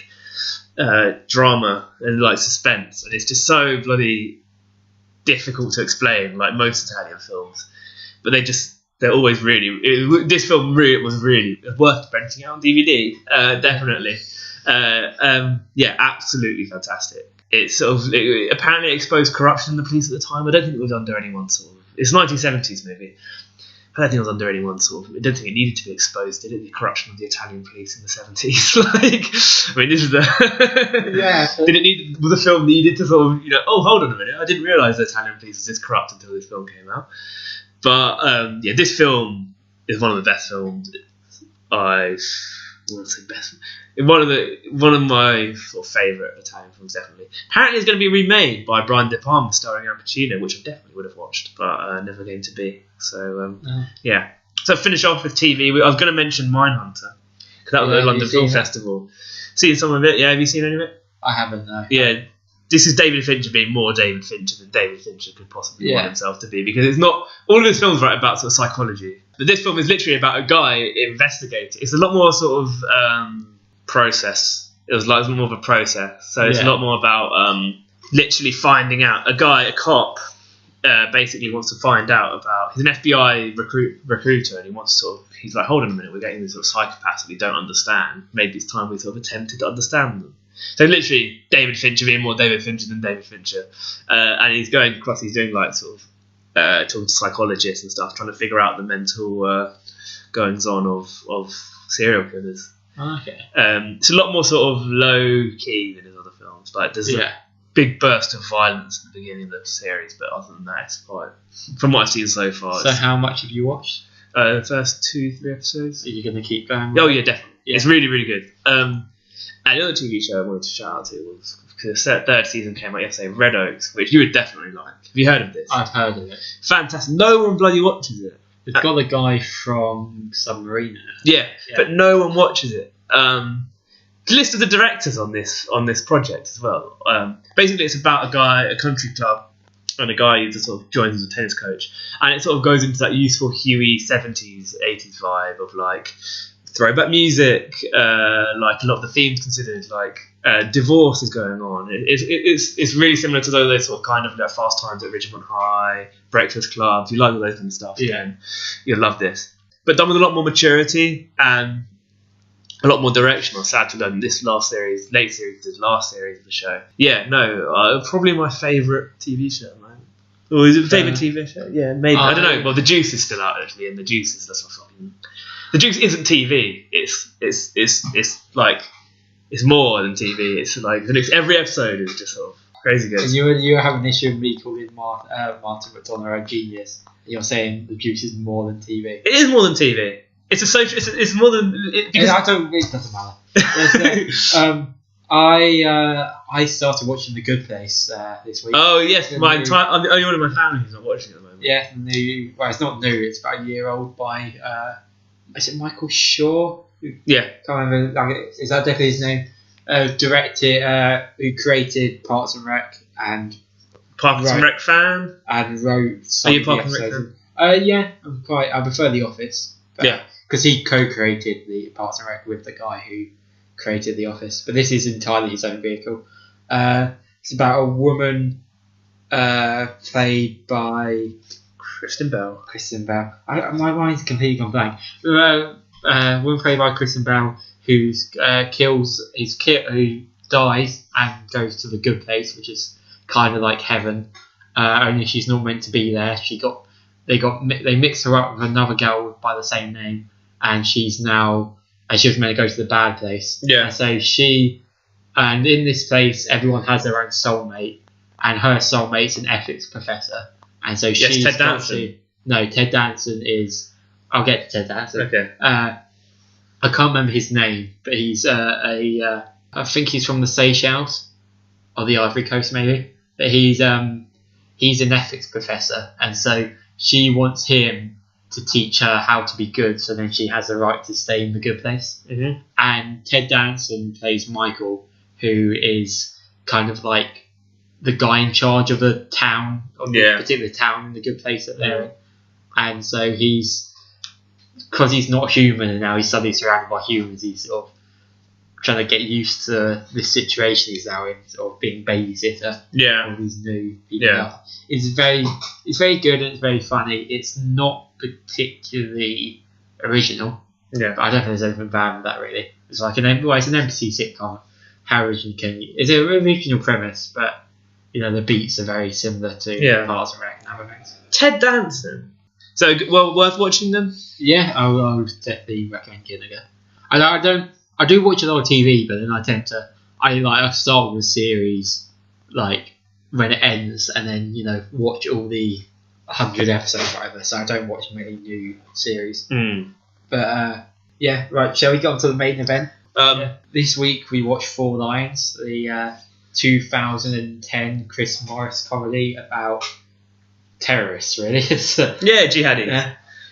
Speaker 2: drama and suspense, and it's just so bloody difficult to explain, like most Italian films. But they're always really. This film was really worth renting out on DVD. Definitely, absolutely fantastic. It's it apparently exposed corruption in the police at the time. I don't think it was under anyone's sort of. It's 1970s maybe. I don't think it was under anyone's sort of. I don't think it needed to be exposed, did it? The corruption of the Italian police in the 70s. This is the.
Speaker 1: Yeah.
Speaker 2: Did it need? Was the film needed to sort of Oh, hold on a minute! I didn't realise the Italian police was this corrupt until this film came out. But this film is one of the best films I want to say best. One of my sort of favourite Italian films, definitely. Apparently, it's going to be remade by Brian De Palma, starring Al Pacino, which I definitely would have watched, but never came to be. So yeah. So finish off with TV. I was going to mention Mindhunter because that was at the London Film Festival. Seen some of it? Yeah. Have you seen any of it?
Speaker 1: I haven't. No.
Speaker 2: Yeah. This is David Fincher being more David Fincher than David Fincher could possibly want himself to be, because it's not all of his films are about sort of psychology, but this film is literally about a guy investigating. It's a lot more sort of process. It was more of a process. So it's a lot more about literally finding out. A cop, basically wants to find out about. He's an FBI recruiter, and he wants to he's like, hold on a minute, we're getting these sort of psychopaths that we don't understand. Maybe it's time we sort of attempted to understand them. So literally, David Fincher being more David Fincher than David Fincher, and he's going across. He's doing like sort of talking to psychologists and stuff, trying to figure out the mental goings on of serial killers.
Speaker 1: Okay.
Speaker 2: It's a lot more sort of low key than his other films. Like there's a big burst of violence at the beginning of the series, but other than that, it's quite. From what I've seen so far.
Speaker 1: So how much have you watched?
Speaker 2: The first 2-3 episodes.
Speaker 1: Are you going to keep going?
Speaker 2: Oh yeah, definitely. Yeah. It's really, really good. And the other TV show I wanted to shout out to was because the third season came out yesterday, Red Oaks, which you would definitely like. Have you heard of this?
Speaker 1: I've heard of it.
Speaker 2: Fantastic. No one bloody watches it.
Speaker 1: It's got the guy from Submariner.
Speaker 2: Yeah, but no one watches it. The list of the directors on this project as well. Basically, it's about a country club, and a guy who just sort of joins as a tennis coach, and it sort of goes into that useful Huey 70s, 80s vibe of like throwback music, like a lot of the themes considered, like divorce is going on. It's really similar to those sort of kind of Fast Times at Ridgemont High, Breakfast Club. If you like all those kind of stuff, then you'll love this. But done with a lot more maturity and a lot more direction. I'm sad to learn this last series of the show. Yeah, no, probably my favourite TV show, man. Or is it favourite TV show? Yeah, maybe. I don't know. Well, The Juice is still out actually, and The Juice is that's what fucking. The Juice isn't TV. It's like it's more than TV. It's like every episode is just sort of crazy good.
Speaker 1: You have an issue with me calling Martin McDonagh a genius. You're saying The Juice is more than TV.
Speaker 2: It is more than TV. It's a social. It's more than.
Speaker 1: It doesn't matter. I started watching The Good Place this week.
Speaker 2: Oh yes, I'm the only one in my family who's not watching it at the moment.
Speaker 1: Yeah, new. Well, it's not new. It's about a year old by. Is it Michael Shaw?
Speaker 2: Yeah,
Speaker 1: can't remember. Is that definitely his name? Directed. Who created Parks and Rec and.
Speaker 2: Parks and Rec fan.
Speaker 1: And wrote some
Speaker 2: Are you Parks and Rec
Speaker 1: fan? Yeah, I prefer The Office.
Speaker 2: Yeah.
Speaker 1: Because he co-created the Parks and Rec with the guy who created The Office. But this is entirely his own vehicle. It's about a woman played by
Speaker 2: Kristen Bell.
Speaker 1: My mind's completely gone blank. Woman played by Kristen Bell who kills his kid, who dies and goes to the good place, which is kind of like heaven. Only she's not meant to be there. They mixed her up with another girl by the same name, and she was meant to go to the bad place.
Speaker 2: Yeah.
Speaker 1: And so and in this place, everyone has their own soulmate, and her soulmate's an ethics professor, and so she's
Speaker 2: Ted Danson.
Speaker 1: No, Ted Danson is. I'll get to Ted Danson.
Speaker 2: Okay.
Speaker 1: I can't remember his name, but he's I think he's from the Seychelles or the Ivory Coast maybe. But he's an ethics professor, and so she wants him to teach her how to be good, so then she has the right to stay in the good place.
Speaker 2: Mm-hmm.
Speaker 1: And Ted Danson plays Michael, who is kind of like the guy in charge of the town, of the particular town in the good place that they're in. And so because he's not human and now he's suddenly surrounded by humans, he's sort of trying to get used to this situation he's now in, sort of being babysitter.
Speaker 2: Yeah.
Speaker 1: All these new people.
Speaker 2: Yeah.
Speaker 1: It's very good and it's very funny. It's not particularly original.
Speaker 2: Yeah.
Speaker 1: But I don't think there's anything bad with that really. It's like it's an NBC sitcom. How original can you? It's an original premise, but the beats are very similar to Parks and Rec and other things.
Speaker 2: Ted Danson. So worth watching them?
Speaker 1: Yeah, I would definitely recommend giving it a go. I do watch a lot of TV, but then I start with a series like when it ends, and then watch all the 100 episodes or whatever. So I don't watch many new series. But right. Shall we get on to the main event? This week we watched Four Lions, the 2010 Chris Morris comedy about terrorists. Really,
Speaker 2: jihadis.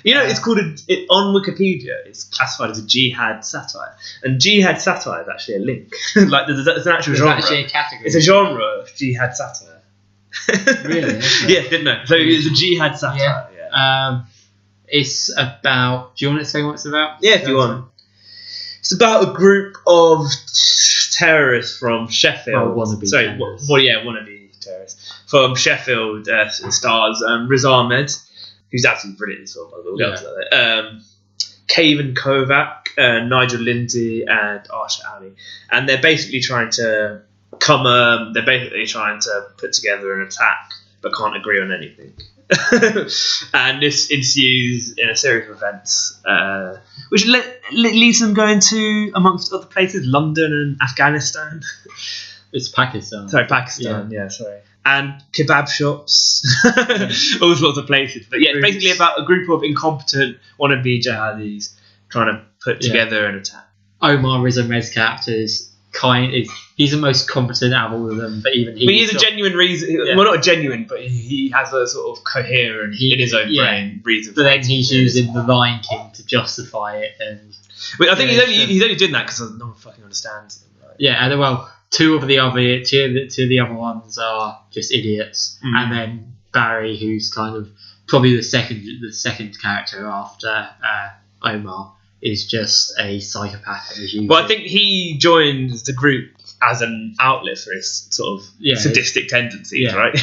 Speaker 2: Yeah. It's called on Wikipedia. It's classified as a jihad satire, and jihad satire is actually a link. Like there's an actual genre.
Speaker 1: It's actually a category.
Speaker 2: It's a genre of jihad satire.
Speaker 1: Really?
Speaker 2: Yeah, didn't know. So it's a jihad satire.
Speaker 1: Yeah. It's about. Do you want to explain what it's about?
Speaker 2: Yeah, if you want. It's about a group of terrorists from Sheffield.
Speaker 1: Wannabe
Speaker 2: terrorists from Sheffield. Stars Riz Ahmed, who's absolutely brilliant as well. By the way, we'll get to that. Cavan Kovac, Nigel Lindsay, and Arsha Ali, and they're basically trying to put together an attack, but can't agree on anything. And this ensues in a series of events, which leads them going to, amongst other places, London and Afghanistan.
Speaker 1: It's Pakistan.
Speaker 2: Sorry, Pakistan. Yeah, sorry. And kebab shops, all sorts of places. But yeah, it's basically about a group of incompetent wannabe jihadis trying to put together an attack.
Speaker 1: Omar Riz Ahmed's character is he's the most competent out of all of them, but even
Speaker 2: he's a genuine reason. Yeah. Well, not a genuine, but he has a sort of coherent in his own brain reason.
Speaker 1: But then he's using the Lion King to justify it, and
Speaker 2: I think he's only doing that because no one fucking understands him. Right?
Speaker 1: Yeah, and well, two of the other ones are just idiots, and then Barry, who's kind of probably the second character after Omar, is just a psychopath.
Speaker 2: Well, I think he joined the group as an outlet for his sort of sadistic tendencies, right?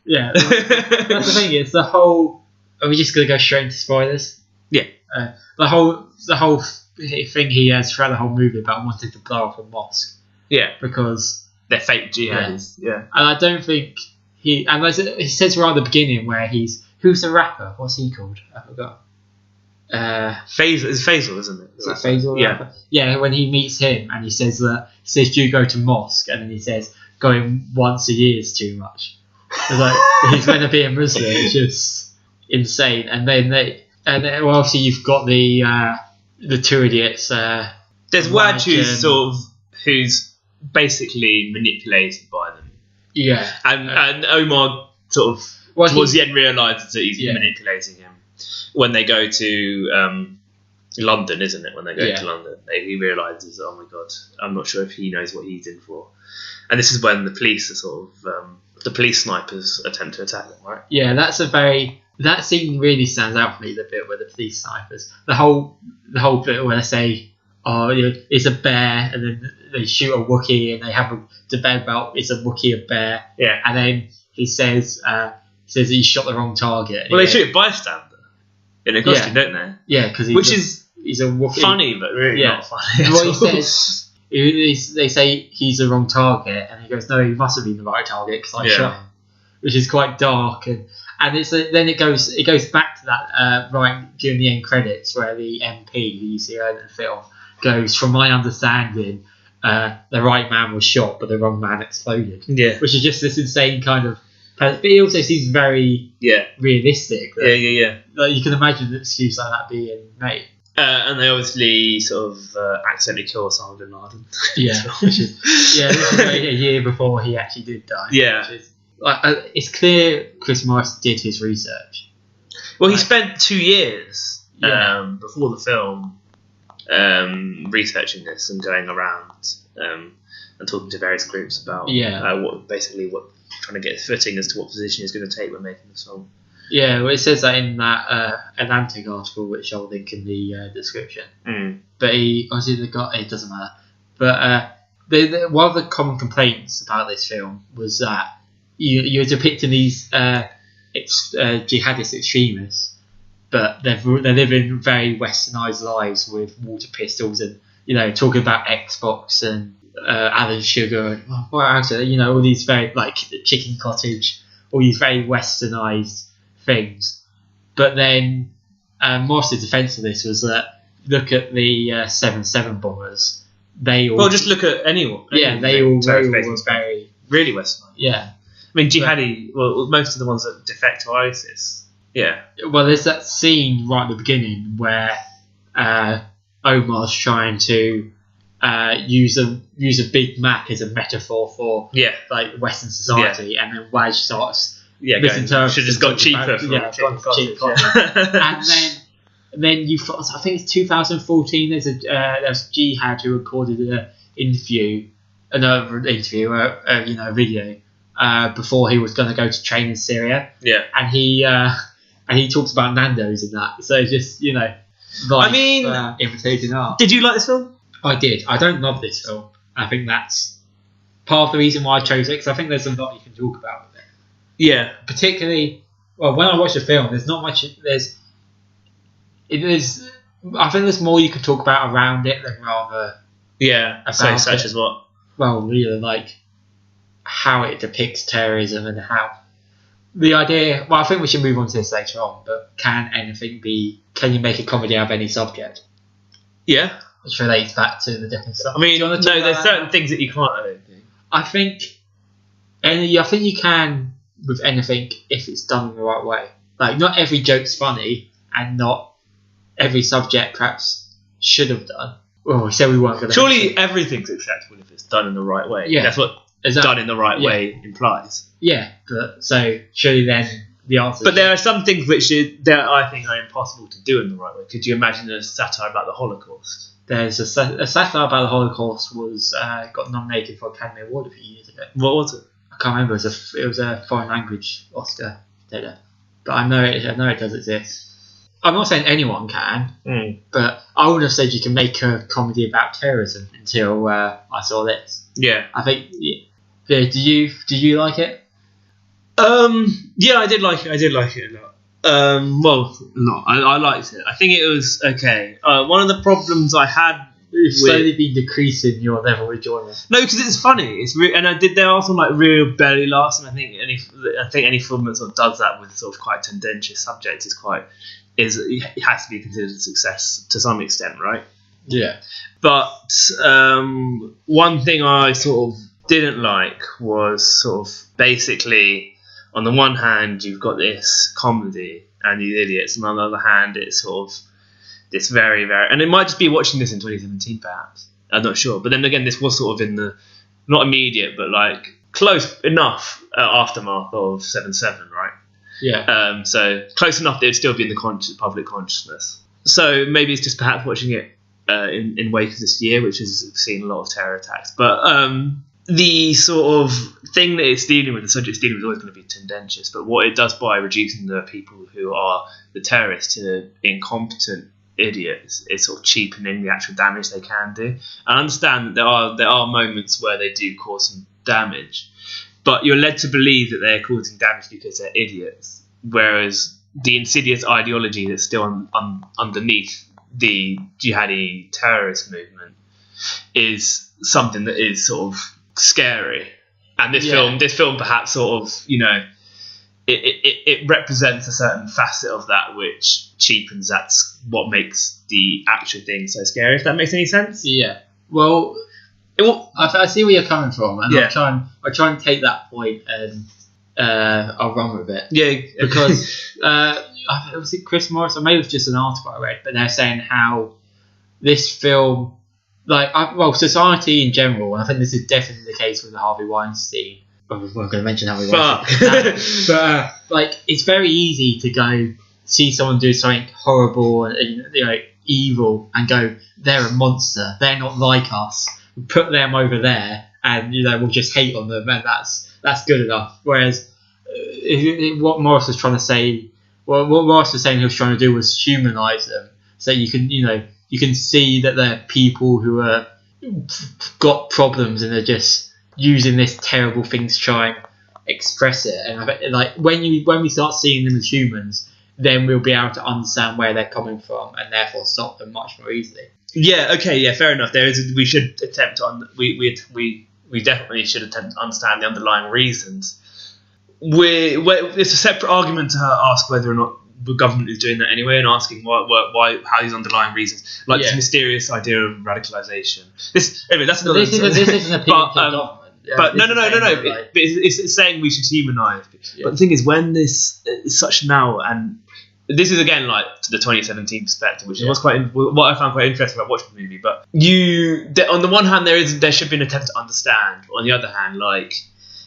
Speaker 1: Yeah. That's the thing. It's the whole. Are we just gonna go straight into spoilers?
Speaker 2: Yeah.
Speaker 1: The whole thing he has throughout the whole movie about wanting to blow up a mosque.
Speaker 2: Yeah.
Speaker 1: Because
Speaker 2: they're fake jihadis. Yeah.
Speaker 1: And I don't think he. And he says right at the beginning where who's the rapper? What's he called? I forgot.
Speaker 2: Faisal, it's Faisal, isn't it?
Speaker 1: Is that Faisal?
Speaker 2: Yeah.
Speaker 1: Yeah, when he meets him and he says, do you go to mosque? And then he says, going once a year is too much. It's like, he's meant to be a Muslim. It's just insane. And then obviously you've got the two idiots.
Speaker 2: There's Wadge who's basically manipulated by them.
Speaker 1: Yeah.
Speaker 2: And Omar sort of towards the end realises that he's manipulating him. When they go to London, isn't it? When they go to London, he realises, oh my god, I'm not sure if he knows what he's in for. And this is when the police are sort of the police snipers attempt to attack them, right? Yeah,
Speaker 1: that scene really stands out for me. The bit where the police snipers, the whole bit where they say, oh, it's a bear, and then they shoot a Wookiee, and they have a debate about is a Wookiee a bear?
Speaker 2: Yeah,
Speaker 1: and then he says he shot the wrong target.
Speaker 2: Well, they shoot a bystander in a costume, don't they?
Speaker 1: Yeah, because he's a Wookiee.
Speaker 2: Funny, but really not funny.
Speaker 1: What he says, they say he's the wrong target, and he goes, no, he must have been the right target because I shot him, which is quite dark, and then it goes back to that right during the end credits where the MP who you see earlier in the film goes, from my understanding, the right man was shot, but the wrong man exploded.
Speaker 2: Yeah,
Speaker 1: which is just this insane kind of. But it also seems very realistic.
Speaker 2: Yeah.
Speaker 1: Like you can imagine an excuse like that being made.
Speaker 2: And they obviously sort of accidentally kill Osama bin Laden.
Speaker 1: Yeah, this is a year before he actually did die.
Speaker 2: Yeah,
Speaker 1: it's clear Chris Morris did his research.
Speaker 2: Well, he spent 2 years before the film researching this and going around and talking to various groups about what trying to get a footing as to what position he's going to take when making the song.
Speaker 1: Yeah, well, it says that in that Atlantic article, which I'll link in the description. But it doesn't matter. But one of the common complaints about this film was that you're depicting these jihadist extremists, but they're living very westernised lives with water pistols and talking about Xbox and Alan Sugar and all these very like Chicken Cottage, all these very westernised things. But then Morris's defence of this was that look at the 7/7 bombers. They all
Speaker 2: just look at anyone.
Speaker 1: They all were very
Speaker 2: really westernised.
Speaker 1: Yeah,
Speaker 2: I mean jihadi. Well, most of the ones that defect to ISIS. Yeah.
Speaker 1: Well, there's that scene right at the beginning where Omar's trying to use a Big Mac as a metaphor for like Western society, and then Waj starts misinterpreting.
Speaker 2: Should have got cheaper.
Speaker 1: And then you, I think it's 2014. There's Jihad who recorded a video before he was going to go to train in Syria.
Speaker 2: Yeah,
Speaker 1: and he talks about Nando's in that. So just life,
Speaker 2: I mean,
Speaker 1: imitating art.
Speaker 2: did you like this film?
Speaker 1: I did. I don't love this film. I think that's part of the reason why I chose it, because I think there's a lot you can talk about with it.
Speaker 2: Yeah.
Speaker 1: Particularly, well, when I watch the film, there's not much. I think there's more you could talk about around it than rather.
Speaker 2: Yeah. So such as what?
Speaker 1: Well, really, like how it depicts terrorism and how the idea. Well, I think we should move on to this later on. But can you make a comedy out of any subject?
Speaker 2: Yeah.
Speaker 1: Which relates back to the different stuff.
Speaker 2: I mean, no, there's certain things that you can't. I don't think. I
Speaker 1: think you can with anything if it's done in the right way. Like, not every joke's funny, and not every subject perhaps should have done. Well, we said we weren't going to.
Speaker 2: Surely everything's acceptable if it's done in the right way.
Speaker 1: Yeah,
Speaker 2: that's what done in the right way implies.
Speaker 1: Yeah, but so surely then the answer.
Speaker 2: But there are some things which I think are impossible to do in the right way. Could you imagine a satire about the Holocaust?
Speaker 1: There's a satire about the Holocaust was got nominated for Academy Award a few years ago.
Speaker 2: What was it?
Speaker 1: I can't remember. It was a foreign language Oscar dinner, but I know it does exist. I'm not saying anyone can, but I would have said you can make a comedy about terrorism until I saw this.
Speaker 2: Yeah,
Speaker 1: I think. Yeah, do you like it?
Speaker 2: Yeah, I did like it. I did like it a lot. Well, no, I liked it. I think it was okay. One of the problems I had.
Speaker 1: You've slowly been decreasing your level of enjoyment.
Speaker 2: No, because it's funny. There are some like real belly laughs, and I think any film that sort of does that with sort of quite tendentious subjects it has to be considered a success to some extent, right?
Speaker 1: Yeah.
Speaker 2: But one thing I sort of didn't like was sort of basically, on the one hand, you've got this comedy and these idiots, and on the other hand, it's sort of this very, very... And it might just be watching this in 2017, perhaps. I'm not sure. But then again, this was sort of in the... Not immediate, but like close enough aftermath of 7/7, right?
Speaker 1: Yeah.
Speaker 2: So close enough that it'd still be in the public consciousness. So maybe it's just perhaps watching it in wake of this year, which has seen a lot of terror attacks. But the sort of thing that it's dealing with, the subject it's dealing with, is always going to be tendentious. But what it does by reducing the people who are the terrorists to incompetent idiots, it's sort of cheapening the actual damage they can do. I understand that there are moments where they do cause some damage, but you're led to believe that they're causing damage because they're idiots, whereas the insidious ideology that's still underneath the jihadi terrorist movement is something that is sort of scary. And this film perhaps sort of, it represents a certain facet of that which cheapens that's what makes the actual thing so scary, if that makes any sense.
Speaker 1: Yeah. Well, I see where you're coming from, and I try and take that point and I'll run with it.
Speaker 2: Yeah.
Speaker 1: Because was it Chris Morris, or maybe it was just an article I read, but they're saying how this film, society in general, and I think this is definitely the case with the Harvey Weinstein. We're going to mention Harvey Weinstein. But it's very easy to go see someone do something horrible and evil and go, they're a monster, they're not like us. Put them over there, and we'll just hate on them, and that's good enough. Whereas what Morris was trying to say, what Morris was saying he was trying to do was humanise them, so you can see that they're people who are got problems and they're just using this terrible thing to try and express it. And when we start seeing them as humans, then we'll be able to understand where they're coming from and therefore stop them much more easily. Yeah.
Speaker 2: Okay. Yeah. Fair enough. We should attempt to we definitely should attempt to understand the underlying reasons. It's a separate argument to ask whether or not the government is doing that anyway, and asking why how these underlying reasons, this mysterious idea of radicalisation. This isn't an opinion to the government. Yeah, but no. It's saying we should humanise. Yeah. But the thing is, when this is such now, and this is again like to the 2017 perspective, which was what I found quite interesting about watching the movie. But on the one hand, there should be an attempt to understand. But on the other hand,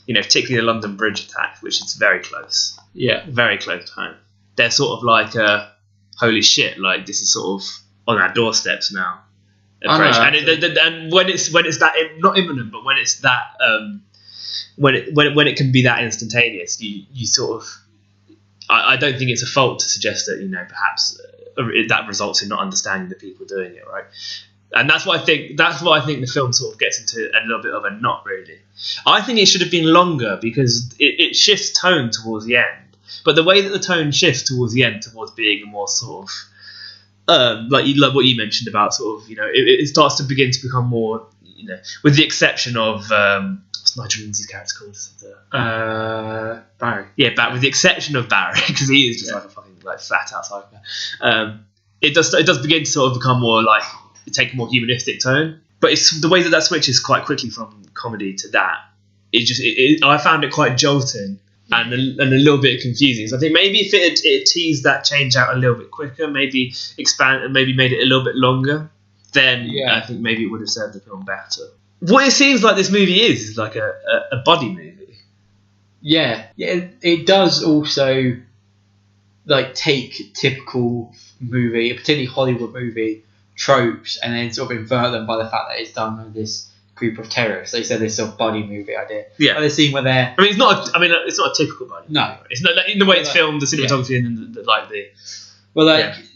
Speaker 2: particularly the London Bridge attack, which is very close.
Speaker 1: Yeah, very close to home.
Speaker 2: They're sort of like, holy shit! Like this is sort of on our doorsteps now. Approach. And when it's that not imminent, but when it's that when it can be that instantaneous, you sort of I don't think it's a fault to suggest that perhaps that results in not understanding the people doing it, right? And that's what I think. That's what I think the film sort of gets into a little bit of a knot. Really, I think it should have been longer because it shifts tone towards the end. But the way that the tone shifts towards the end, towards being a more sort of like what you mentioned about sort of, it starts to begin to become more, with the exception of what's Nigel Lindsay's character called?
Speaker 1: Barry.
Speaker 2: Yeah, with the exception of Barry, because he is just like a fucking like flat out psychopath. It does begin to sort of become more like take a more humanistic tone. But it's the way that switches quite quickly from comedy to that. I found it quite jolting. And a little bit confusing. So I think maybe if it teased that change out a little bit quicker, maybe expand and maybe made it a little bit longer, then I think maybe it would have served the film better. What it seems like this movie is like a buddy movie.
Speaker 1: Yeah, it does also like take typical movie, particularly Hollywood movie tropes, and then sort of invert them by the fact that it's done with this group of terrorists. They said this sort of buddy movie idea.
Speaker 2: Yeah,
Speaker 1: the scene where they're.
Speaker 2: It's not a typical buddy.
Speaker 1: No,
Speaker 2: it's not like, in the way it's filmed, the cinematography, and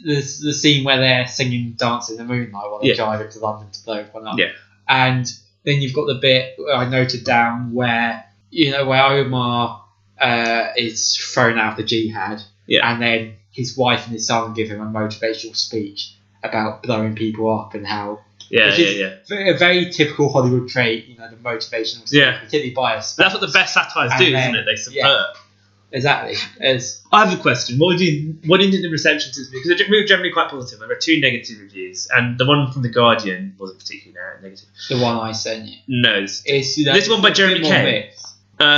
Speaker 1: the scene where they're singing, dancing in the moonlight while they drive into London to blow everyone up.
Speaker 2: Yeah,
Speaker 1: and then you've got the bit I noted down where where Omar is thrown out of the jihad, and then his wife and his son give him a motivational speech about blowing people up and how. A very typical Hollywood trait, the motivational stuff, particularly biased.
Speaker 2: That's what the best satires do, isn't it? They subvert.
Speaker 1: Yeah, exactly.
Speaker 2: I have a question. What do you think the reception to this movie? Because we were generally quite positive. I read 2 negative reviews, and the one from The Guardian wasn't particularly negative.
Speaker 1: The one I sent you.
Speaker 2: No, this one by Jeremy Kay. The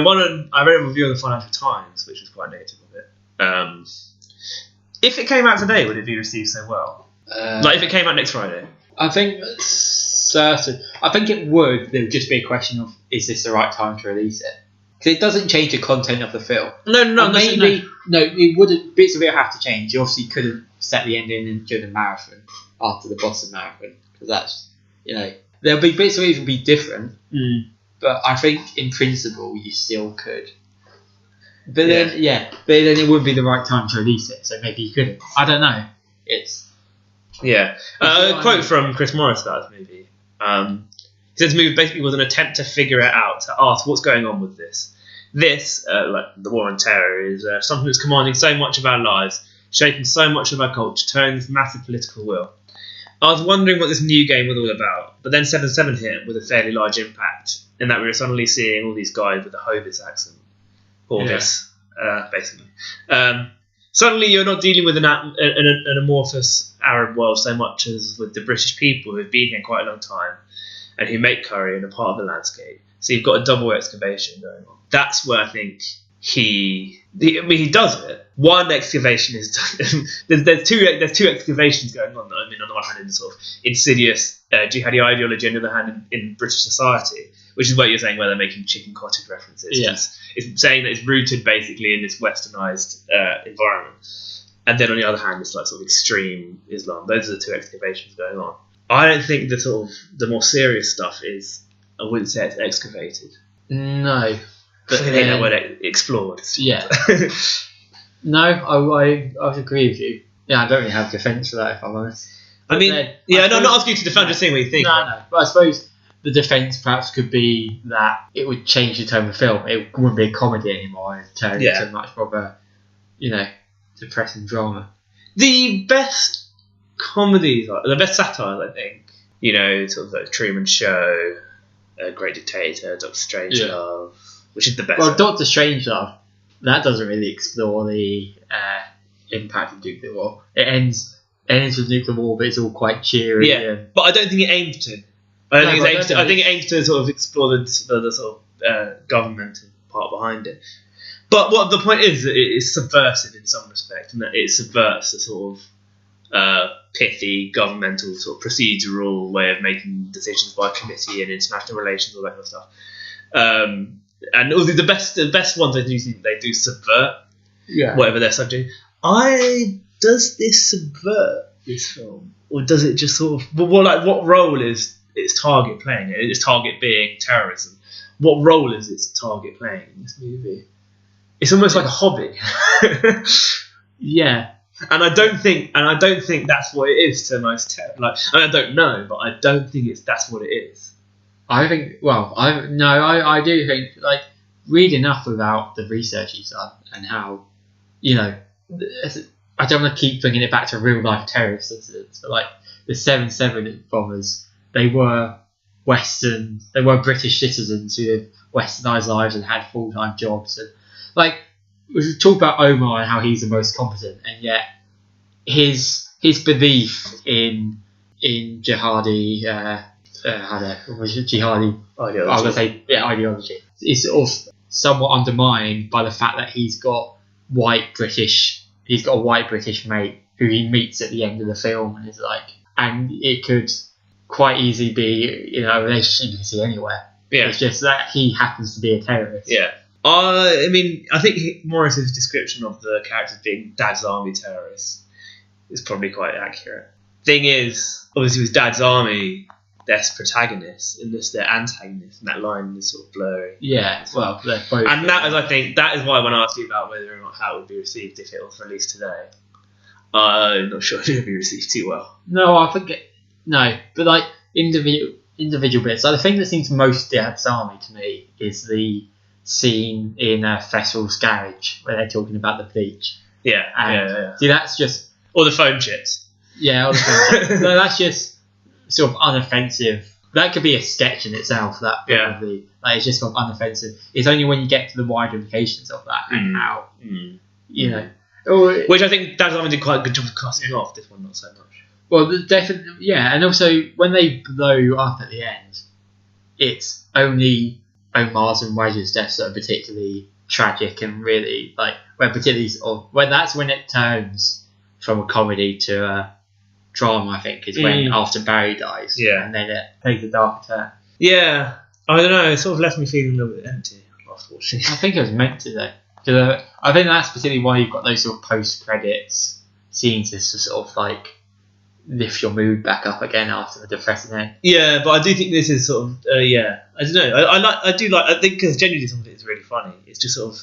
Speaker 2: one I read a review on the Financial Times, which was quite negative of it. If it came out today, would it be received so well? If it came out next Friday?
Speaker 1: I think certain. I think it would. There would just be a question of, is this the right time to release it? Because it doesn't change the content of the film. No, it wouldn't. Bits of it have to change. You obviously couldn't set the ending during the marathon after the Boston Marathon, because that's there'll be bits of it that will be different. But I think in principle you still could. But then it wouldn't be the right time to release it. So maybe you couldn't. I don't know.
Speaker 2: A quote from Chris Morris about this movie. He says the movie basically was an attempt to figure it out, to ask what's going on with this. This, like the war on terror, is something that's commanding so much of our lives, shaping so much of our culture, turning this massive political wheel. I was wondering what this new game was all about, but then 7/7 hit with a fairly large impact, in that we were suddenly seeing all these guys with a Hovis accent. Hovis, basically. Suddenly you're not dealing with an amorphous Arab world so much as with the British people who have been here quite a long time and who make curry and are part of the landscape. So you've got a double excavation going on. That's where I think he does it. One excavation is there's two excavations going on. I mean, on the one hand, in sort of insidious jihadi ideology, on the other hand, in British society, which is what you're saying, where they're making chicken cottage references. It's saying that it's rooted basically in this westernised environment, and then on the other hand, it's like sort of extreme Islam. Those are the two excavations going on. I don't think the more serious stuff is. I wouldn't say it's excavated.
Speaker 1: No.
Speaker 2: But I think that word explored.
Speaker 1: Yeah. No, I would agree with you. Yeah, I don't really have defence for that, if I'm honest.
Speaker 2: I'm not asking you to defend, just saying what you think.
Speaker 1: No. But I suppose the defence perhaps could be that it would change the tone of the film. It wouldn't be a comedy anymore. It would turn into much more of a, depressing drama. The best comedies, the best satires, I think, sort of like Truman Show, Great Dictator, Dr. Strangelove, which is the best. Well, Dr. Strangelove, that doesn't really explore the impact of nuclear war. It ends with nuclear war, but it's all quite cheery. Yeah, but I don't think it aims to. I think it aims to sort of explore the sort of government part behind it. But what the point is, that it is subversive in some respect, and that it subverts the sort of pithy governmental sort of procedural way of making decisions by committee and international relations, all that kind of stuff. And all the best ones, I do think they do subvert whatever their subject. Does this subvert this film, or does it just sort of? What role is its target playing? Its target being terrorism. What role is its target playing in this movie? It's almost like a hobby. Yeah.
Speaker 2: And I don't think that's what it is to most I don't know, but I don't think that's what it is.
Speaker 1: I think. Well, I do think like read enough about the research he's done and how, I don't want to keep bringing it back to real life terrorist incidents, but like the 7/7 bombers, they were British citizens who had westernised lives and had full-time jobs, and like we talk about Omar and how he's the most competent, and yet his belief in jihadi jihadi
Speaker 2: Ideology.
Speaker 1: I was going to say ideology is sort of somewhat undermined by the fact that he's got a white British mate who he meets at the end of the film, and is like, and it could quite easily be a relationship you can see anywhere.
Speaker 2: Yeah.
Speaker 1: It's just that he happens to be a terrorist.
Speaker 2: Yeah. I mean, I think Morris's description of the characters being Dad's Army terrorists is probably quite accurate. Thing is, obviously with Dad's Army, they're protagonists, and this they're antagonists, and that line is sort of blurry.
Speaker 1: Yeah, well, they're both.
Speaker 2: And I think that is why when I asked you about whether or not how it would be received if it was released today, I'm not sure it would be received too well.
Speaker 1: No, I forget. No, but like individual bits. Like the thing that seems most Dad's Army to me is the scene in Fessel's garage where they're talking about the bleach.
Speaker 2: Yeah,
Speaker 1: and see, that's just
Speaker 2: or the phone chips.
Speaker 1: Yeah, or the phone chips. No, that's just sort of unoffensive. That could be a sketch in itself. That probably like it's just sort of unoffensive. It's only when you get to the wider implications of that and how
Speaker 2: which I think Dad's Army did quite a good job of casting off. This one not so much.
Speaker 1: Well, definitely, and also when they blow up at the end, it's only Omar's and Wedge's deaths that are particularly tragic and really like when that's when it turns from a comedy to a drama. I think is when after Barry dies, and then it takes a dark turn. Yeah,
Speaker 2: I don't know. It sort of left me feeling a little bit empty after watching.
Speaker 1: I think it was meant to though, because I think that's particularly why you've got those sort of post credits scenes to sort of like lift your mood back up again after the depressing end.
Speaker 2: Yeah, but I do think this is sort of I don't know. I think because genuinely something is really funny. It's just sort of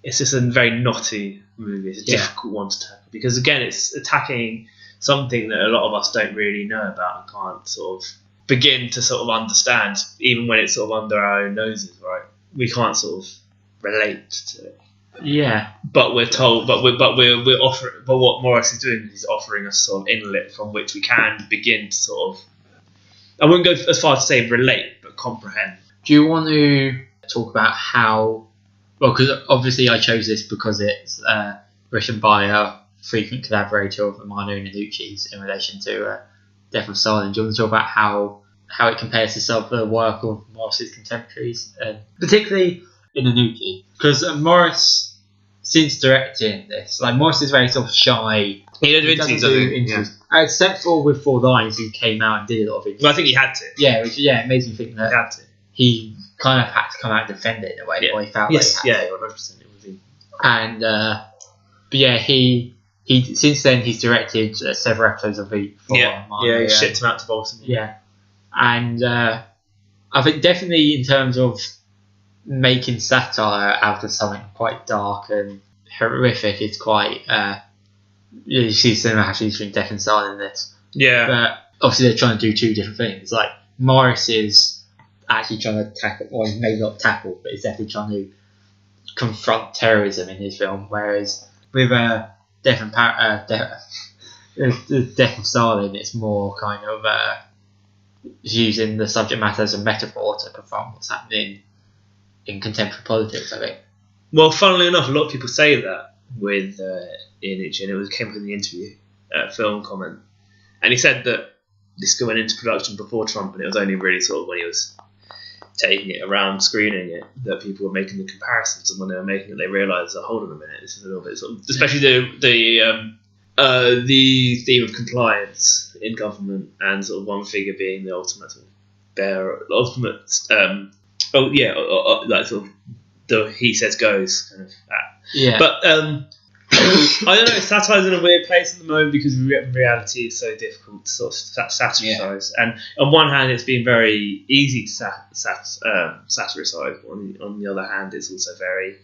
Speaker 2: it's just a very knotty movie. It's a difficult one to tackle because again it's attacking something that a lot of us don't really know about and can't sort of begin to sort of understand, even when it's sort of under our own noses, right? We can't sort of relate to it.
Speaker 1: Yeah,
Speaker 2: but we're told, but we're offering. But what Morris is doing is offering us sort of inlet from which we can begin to sort of. I wouldn't go as far to say relate, but comprehend.
Speaker 1: Do you want to talk about how? Well, because obviously I chose this because it's written by a frequent collaborator of Armando Iannucci's in relation to Death of Stalin. Do you want to talk about how it compares to some of the work of Morris's contemporaries, particularly Iannucci? Because Morris, since directing this, like Morris is very sort of shy.
Speaker 2: He doesn't do interviews.
Speaker 1: Except for with 4 Lines, who came out and did a lot of interviews.
Speaker 2: Well, I think he had to.
Speaker 1: Yeah, which it makes me think that
Speaker 2: he had to.
Speaker 1: He kind of had to come out and defend it in a way. Or he felt like he had to.
Speaker 2: 100% it was him.
Speaker 1: And but yeah, he since then he's directed several episodes of the.
Speaker 2: He shipped him out to Baltimore.
Speaker 1: Yeah, and I think definitely in terms of making satire out of something quite dark and horrific, it's quite you see similarities between Death and Stalin in this.
Speaker 2: Yeah,
Speaker 1: but obviously they're trying to do 2 different things. Like Morris is actually trying to tackle, or maybe not tackle, but he's definitely trying to confront terrorism in his film, whereas with Death of Stalin, it's more kind of using the subject matter as a metaphor to confront what's happening in contemporary politics, I think.
Speaker 2: Well, funnily enough, a lot of people say that with Iannucci, and it came from the interview, film comment, and he said that this went into production before Trump, and it was only really sort of when he was taking it around, screening it, that people were making the comparisons, and when they were making it, they realised, hold on a minute, this is a little bit sort of, especially the theme of compliance in government, and sort of one figure being the ultimate sort of like sort of the he says goes kind of that. Yeah. But I don't know, satire's in a weird place at the moment because reality is so difficult to sort of satirise. Yeah. And on one hand, it's been very easy to satirise. On the other hand, it's also very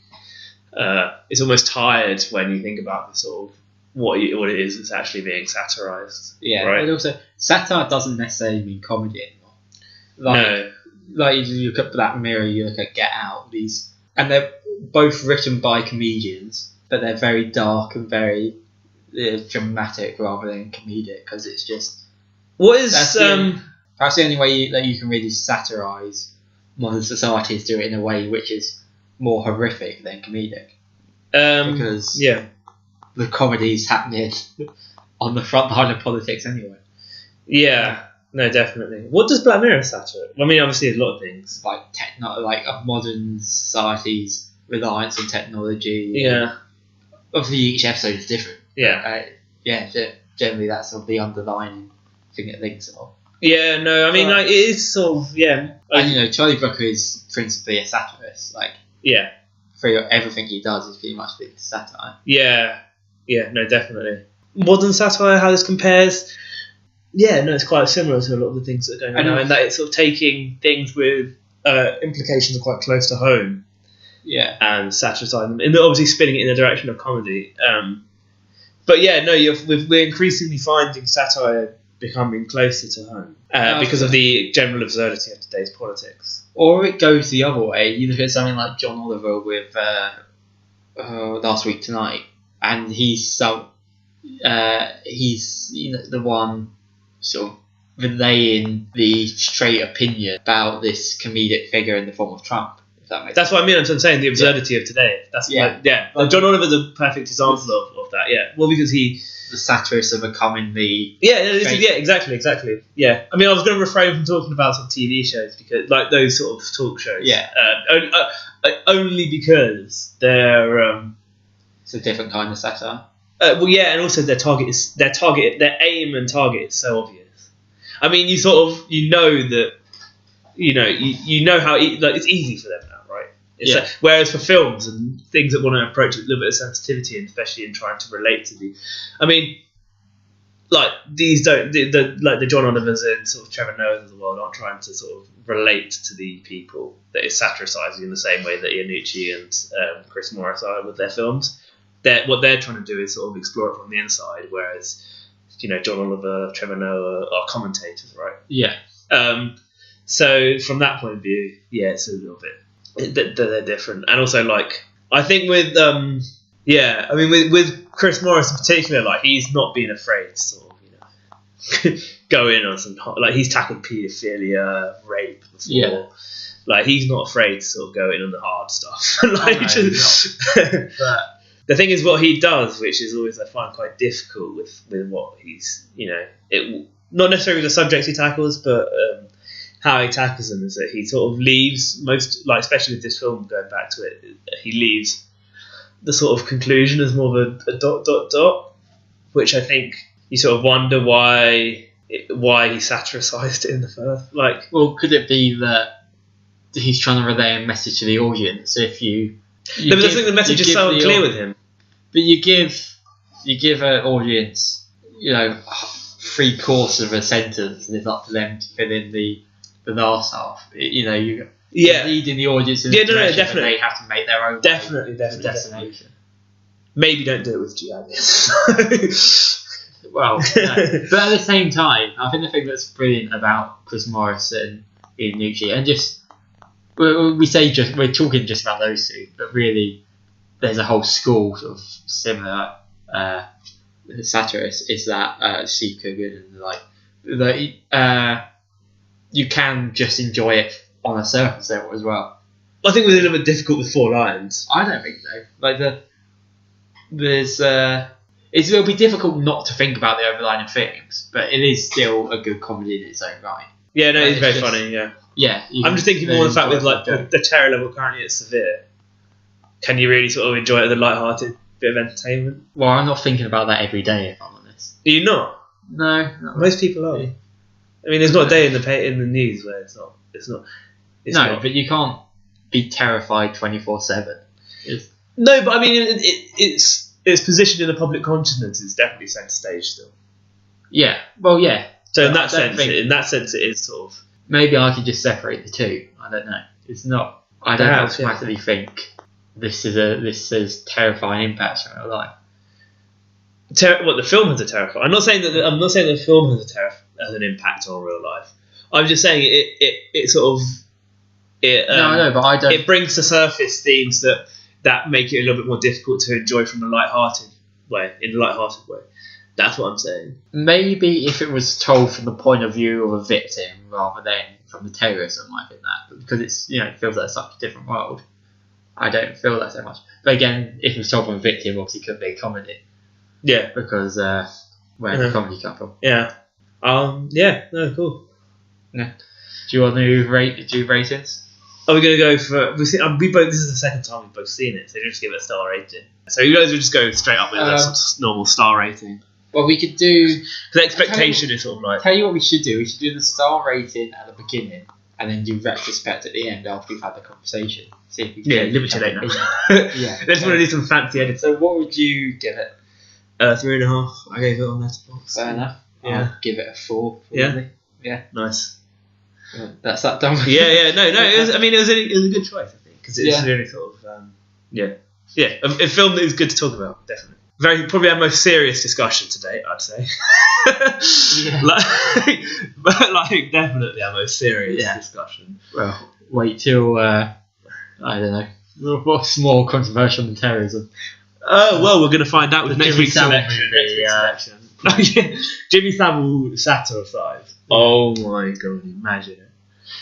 Speaker 2: it's almost tired when you think about the sort of what it is that's actually being satirised.
Speaker 1: Yeah,
Speaker 2: right?
Speaker 1: and also satire doesn't necessarily mean comedy anymore.
Speaker 2: No.
Speaker 1: Like you look at Black Mirror, you look at Get Out, and they're both written by comedians, but they're very dark and very dramatic rather than comedic, because it's just perhaps the only way that you can really satirise modern society is do it in a way which is more horrific than comedic, because the comedy's happening on the front line of politics anyway.
Speaker 2: Yeah. No, definitely. What does Black Mirror satire? I mean, obviously, a lot of things.
Speaker 1: Like a modern society's reliance on technology.
Speaker 2: Yeah.
Speaker 1: Obviously, each episode is different.
Speaker 2: Yeah.
Speaker 1: Generally that's sort of the underlying thing it links on.
Speaker 2: Yeah, no, I mean, like, it is sort of, yeah.
Speaker 1: And, Charlie Brooker is principally a satirist. Like,
Speaker 2: yeah.
Speaker 1: For everything he does is pretty much satire.
Speaker 2: Yeah. Yeah, no, definitely. Modern satire, how this compares... Yeah, no, it's quite similar to a lot of the things that are going on now, in that it's sort of taking things with implications that are quite close to home, and satirising them, and obviously spinning it in the direction of comedy. But yeah, no, we're increasingly finding satire becoming closer to home because of the general absurdity of today's politics.
Speaker 1: Or it goes the other way. You look at something like John Oliver with Last Week Tonight, and he's the one sort of relaying the straight opinion about this comedic figure in the form of Trump. If that makes
Speaker 2: That's
Speaker 1: sense.
Speaker 2: what I mean. I'm saying the absurdity of today. That's John Oliver's a perfect example of that. Yeah. Well, because the
Speaker 1: satirists are becoming the
Speaker 2: exactly. Yeah. I mean, I was going to refrain from talking about sort of TV shows because like those sort of talk shows.
Speaker 1: Yeah.
Speaker 2: Only because they're
Speaker 1: it's a different kind of satire.
Speaker 2: And also their aim and target is so obvious. I mean, you know that, you know how it's easy for them now, right? Whereas for films and things that want to approach it with a little bit of sensitivity, and especially in trying to relate to I mean, like these don't the John Olivers and sort of Trevor Noahs of the world aren't trying to sort of relate to the people that is satirising in the same way that Iannucci and Chris Morris are with their films. What they're trying to do is sort of explore it from the inside, whereas John Oliver, Trevor Noah are commentators, right?
Speaker 1: Yeah.
Speaker 2: So from that point of view, it's a little bit they're different, and also like I think with with Chris Morris in particular, like he's not been afraid to sort of go in on some like he's tackled paedophilia, rape before.
Speaker 1: Yeah.
Speaker 2: Like he's not afraid to sort of go in on the hard stuff.
Speaker 1: But
Speaker 2: the thing is, what he does, which is always I find quite difficult with what he's, not necessarily the subjects he tackles, but how he tackles them, is that he sort of leaves most, like especially with this film, going back to it, he leaves the sort of conclusion as more of a ... which I think you sort of wonder why he satirised it in the first. Like,
Speaker 1: well, could it be that he's trying to relay a message to the audience? If
Speaker 2: but I think the message is so unclear with him.
Speaker 1: But you give an audience, 3/4 of a sentence, and it's up to them to fill in the last half. You're leading the audience in the direction
Speaker 2: definitely.
Speaker 1: that they have to make their own
Speaker 2: definitely
Speaker 1: destination.
Speaker 2: Maybe don't do it with jihadis.
Speaker 1: Well, no. But at the same time, I think the thing that's brilliant about Chris Morris and Iannucci, and we're talking just about those two, but really there's a whole school of similar satirists, is that Steve Coogan, and you can just enjoy it on a surface level as well.
Speaker 2: I think it was a little bit difficult with Four Lions.
Speaker 1: I don't think so. It'll be difficult not to think about the overlying themes, but it is still a good comedy in its own right.
Speaker 2: Yeah, no, it's very funny. Yeah. I'm just thinking more of the fact with like the terror level currently it's severe. Can you really sort of enjoy it as a light-hearted bit of entertainment? Well,
Speaker 1: I'm not thinking about that every day, if I'm honest.
Speaker 2: Are you not?
Speaker 1: No.
Speaker 2: Most people are. I mean, there's not a day in the news where it's not.
Speaker 1: But you can't be terrified 24/7.
Speaker 2: No, but I mean, it's positioned in the public consciousness is definitely centre stage still.
Speaker 1: Yeah. Well, yeah.
Speaker 2: So in that sense, it is sort of.
Speaker 1: Maybe I could just separate the two. I don't know. It's not. I don't automatically think this is terrifying impacts from real life.
Speaker 2: What the film has a terrifying. I'm not saying that the film has an impact on real life. I'm just saying it sort of
Speaker 1: no, I know, but I don't.
Speaker 2: It brings to surface themes that make it a little bit more difficult to enjoy from a light-hearted way. That's what I'm saying.
Speaker 1: Maybe if it was told from the point of view of a victim rather than from the terrorism, I think that. But because it's, it feels like such a different world, I don't feel that so much. But again, if it was told from a victim, obviously it could be a comedy.
Speaker 2: Yeah.
Speaker 1: Because we're a comedy couple.
Speaker 2: Yeah. Yeah. No, cool.
Speaker 1: Yeah. Do you want to do ratings?
Speaker 2: Are we going to go for... This is the second time we've both seen it, so just give it a star rating. So you guys will just go straight up with a normal star rating.
Speaker 1: Well, we could do...
Speaker 2: The expectation is sort of like...
Speaker 1: Tell you what we should do. We should do the star rating at the beginning and then do retrospect at the end after we've had the conversation. See if we can
Speaker 2: limited eight now.
Speaker 1: Yeah.
Speaker 2: Let's want to do some fancy editing.
Speaker 1: So what would you give it?
Speaker 2: 3.5. I gave it on Letterboxd.
Speaker 1: Fair enough.
Speaker 2: Yeah.
Speaker 1: I'll give it a 4.
Speaker 2: Yeah?
Speaker 1: Yeah.
Speaker 2: Nice.
Speaker 1: That's that done.
Speaker 2: Yeah. No. It was a good choice, I think, because it's really sort of a film that is good to talk about. Definitely. Probably our most serious discussion to date, I'd say. but definitely our most serious discussion.
Speaker 1: Well, wait till I don't know. What's more controversial than terrorism?
Speaker 2: Well, we're going to find out with next week's selection. Jimmy Savile satiricide. Oh my god, imagine it.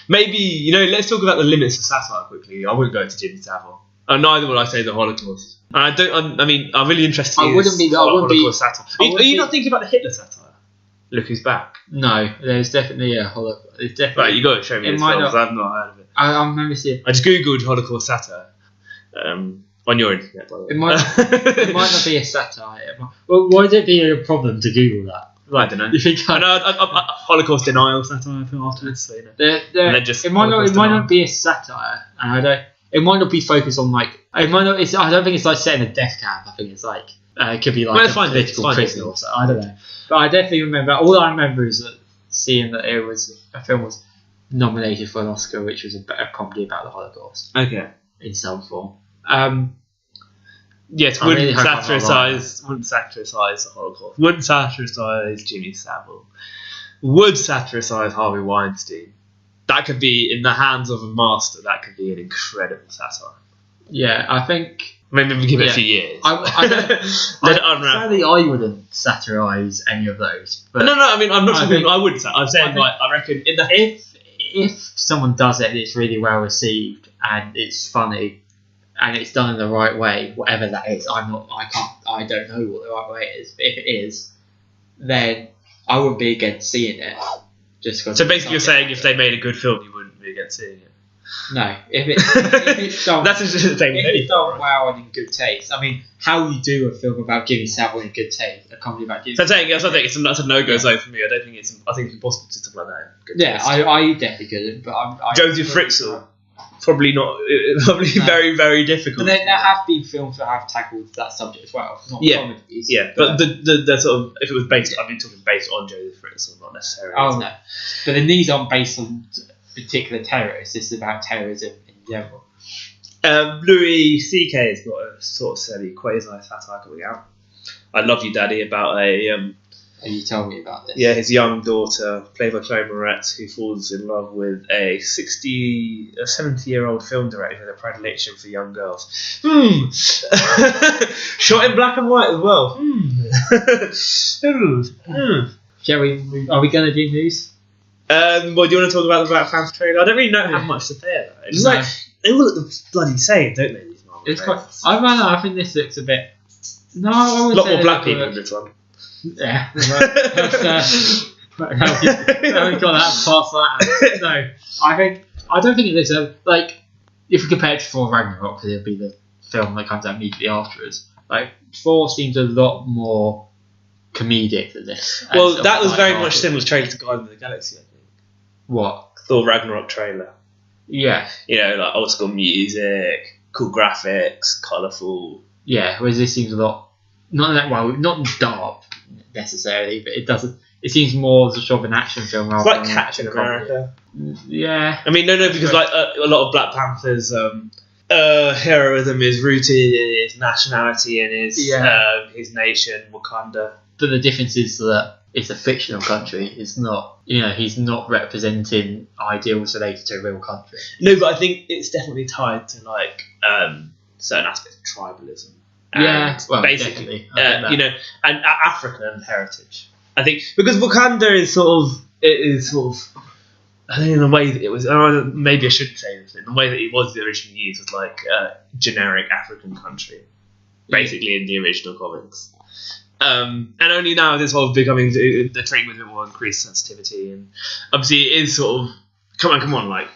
Speaker 2: Maybe, let's talk about the limits of satire quickly. I wouldn't go to Jimmy Savile. Neither would I say the Holocaust. I'm really interested in Holocaust satire. Are you not thinking about the Hitler satire? Look Who's Back.
Speaker 1: No, there's definitely a Holocaust.
Speaker 2: Right, you got to show me this film because I've not heard of it.
Speaker 1: I remember seeing.
Speaker 2: I just googled Holocaust satire on your internet. By the way.
Speaker 1: It might not be a satire. Well, why would it be a problem to Google that?
Speaker 2: I don't know.
Speaker 1: You think
Speaker 2: Holocaust denial satire afterwards. So,
Speaker 1: it might not be a satire, and I don't. It might not be focused on It might not. I don't think it's like set in a death camp. I think it's it could be like a political prison or something. I don't know. But I definitely remember. All I remember is seeing that a film was nominated for an Oscar, which was a comedy about the Holocaust.
Speaker 2: Okay.
Speaker 1: In some form.
Speaker 2: Yes, wouldn't satirise the Holocaust. Wouldn't satirise Jimmy Savile. Would satirise Harvey Weinstein. That could be, in the hands of a master, that could be an incredible satire.
Speaker 1: Yeah, I think...
Speaker 2: Maybe we give it a few years.
Speaker 1: Sadly, I wouldn't satirise any of those. But
Speaker 2: no, I'm not saying I wouldn't. I'm saying, I reckon...
Speaker 1: If someone does it and it's really well received and it's funny and it's done in the right way, whatever that is, I don't know what the right way is. But if it is, then I wouldn't be against seeing it.
Speaker 2: So basically you're saying if they made a good film, you wouldn't be against seeing it?
Speaker 1: No. If it's done,
Speaker 2: that's just the thing.
Speaker 1: If it's done well and in good taste. I mean, how you do a film about Jimmy Savile in good taste, a comedy about Jimmy Savile.
Speaker 2: So I think that's a no-go zone for me. I think it's impossible to talk like that in good taste.
Speaker 1: I definitely couldn't. But
Speaker 2: Joseph Fritzl, probably not. Very, very difficult.
Speaker 1: But there have been films that have tackled that subject as well. Not comedies.
Speaker 2: Yeah, but the sort of, if it was based, talking based on Joseph Fritzl, not necessarily.
Speaker 1: Oh no, but then these aren't based on particular terrorists. This is about terrorism in general.
Speaker 2: Louis C.K. has got a sort of silly quasi-satire coming out. I Love You, Daddy, about
Speaker 1: you told me about this.
Speaker 2: Yeah, his young daughter, played by Chloe Moretz, who falls in love with a 70-year-old film director with a predilection for young girls. Shot in black and white as well.
Speaker 1: Shall we? Are we going to do news?
Speaker 2: Well, do you want to talk about the Black Panther trailer? I don't really have much to say about it. It's they all look the bloody same, don't they? These Marvel trailers.
Speaker 1: I think this looks a bit. No, I
Speaker 2: wouldn't say a lot more black people in this one.
Speaker 1: Yeah, we got that past that. No, I don't think it looks if we compare it to Thor Ragnarok, because it'll be the film that comes out immediately afterwards. Thor seems a lot more comedic than this.
Speaker 2: Well, that was very much similar trailer to Guardians of the Galaxy, I think.
Speaker 1: What?
Speaker 2: Thor Ragnarok trailer.
Speaker 1: Yeah.
Speaker 2: Old school music, cool graphics, colourful.
Speaker 1: Yeah, whereas this seems a lot not dark necessarily, but it seems more sort of an action film rather than
Speaker 2: Captain America.
Speaker 1: Yeah.
Speaker 2: I mean, no, because a lot of Black Panther's heroism is rooted in his nationality and his nation, Wakanda.
Speaker 1: But the difference is that it's a fictional country. It's not, he's not representing ideals related to a real country.
Speaker 2: No, but I think it's definitely tied to like certain aspects of tribalism. Basically, and African heritage. I think because Wakanda is sort of. I think in the way that it was, maybe I shouldn't say this, in the way that it was originally used was like a generic African country, basically in the original comics. And only now this whole becoming the treatment with more increased sensitivity, and obviously it is sort of come on, like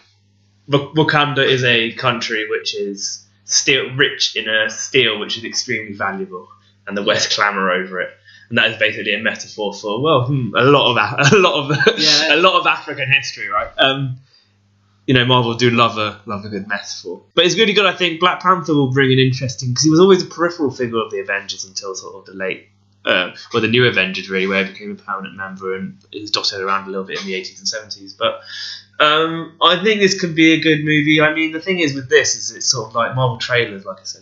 Speaker 2: Wakanda is a country which is still rich in a steel which is extremely valuable, and the West clamour over it. And that is basically a metaphor for a lot of African history, right? Marvel do love a good metaphor, but it's really good. I think Black Panther will bring an interesting, because he was always a peripheral figure of the Avengers until sort of the late, the new Avengers really, where he became a permanent member and is dotted around a little bit in the 80s and 70s. But I think this could be a good movie. I mean, the thing is with this is it's sort of like Marvel trailers, like I said,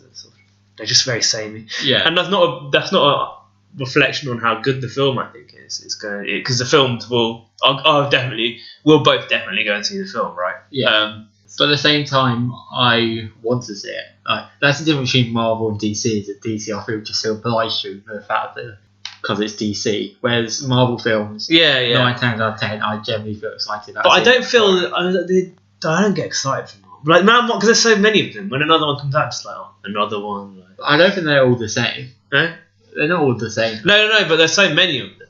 Speaker 2: they're just very samey. Yeah, and that's not a reflection on how good the film I think is. It's going because the films we'll both definitely go and see the film, right?
Speaker 1: Yeah. But at the same time, I want to see it. Like, that's the difference between Marvel and DC. Is that DC I feel just feel obliged to for the fact that because it's DC, whereas Marvel films, 9 times out of 10, I generally feel excited about.
Speaker 2: But I don't feel I don't get excited for Marvel. Like man, because there's so many of them. When another one comes out, just like another one. Like,
Speaker 1: I don't think they're all the same.
Speaker 2: Eh?
Speaker 1: They're not all the same.
Speaker 2: No, but there's so many of them.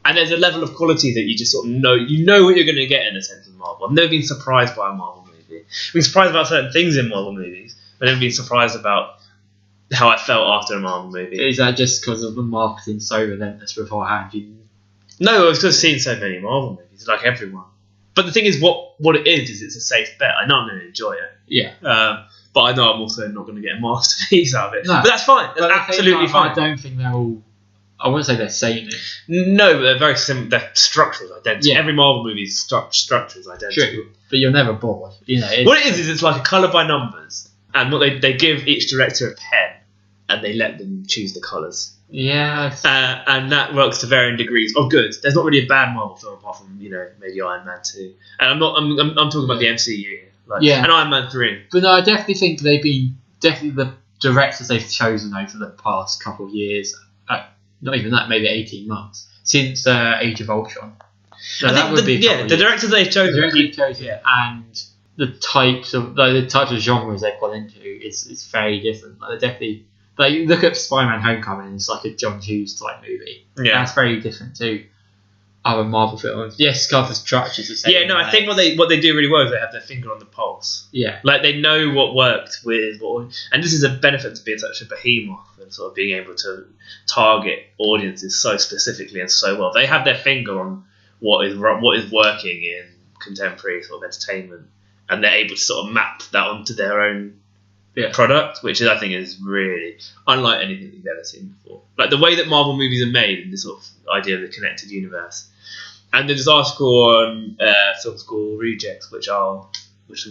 Speaker 2: And there's a level of quality that you just sort of know. You know what you're going to get in a sense of Marvel. I've never been surprised by a Marvel movie. I've been surprised about certain things in Marvel movies. I've never been surprised about how I felt after a Marvel movie.
Speaker 1: Is that just because of the marketing so relentless beforehand?
Speaker 2: No, I've just seen so many Marvel movies, like everyone. But the thing is, what it is it's a safe bet. I know I'm going to enjoy it.
Speaker 1: Yeah.
Speaker 2: But I know I'm also not going to get a masterpiece out of it.
Speaker 1: No.
Speaker 2: But that's fine. That's absolutely fine.
Speaker 1: I don't think they're all... I wouldn't say they're samey.
Speaker 2: No, but they're very similar. Their structure is identical. Yeah. Every Marvel movie's structure is identical.
Speaker 1: True, but you're never bored.
Speaker 2: What it is it's like a colour by numbers. And what they give each director a pen and they let them choose the colours.
Speaker 1: Yeah.
Speaker 2: And that works to varying degrees of good. There's not really a bad Marvel film apart from, maybe Iron Man 2. And I'm talking about the MCU here. And Iron Man 3.
Speaker 1: But no, I definitely think they've been the directors they've chosen over the past couple of years, not even that, maybe 18 months, since Age of Ultron. So that would be
Speaker 2: the directors they've chosen.
Speaker 1: And the types of genres they've gone into is very different. They're definitely you look at Spider-Man: Homecoming, and it's like a John Hughes type movie. Yeah, that's very different to other Marvel films. Yes, the structure is the same.
Speaker 2: Yeah, no, I think what they do really well is they have their finger on the pulse.
Speaker 1: Yeah,
Speaker 2: like they know what worked with what, and this is a benefit to being such a behemoth and sort of being able to target audiences so specifically and so well. They have their finger on what is working in contemporary sort of entertainment, and they're able to sort of map that onto their own product, which I think is really unlike anything you've ever seen before. Like the way that Marvel movies are made, and this sort of idea of the connected universe. And there's this article on Film School Rejects, which we'll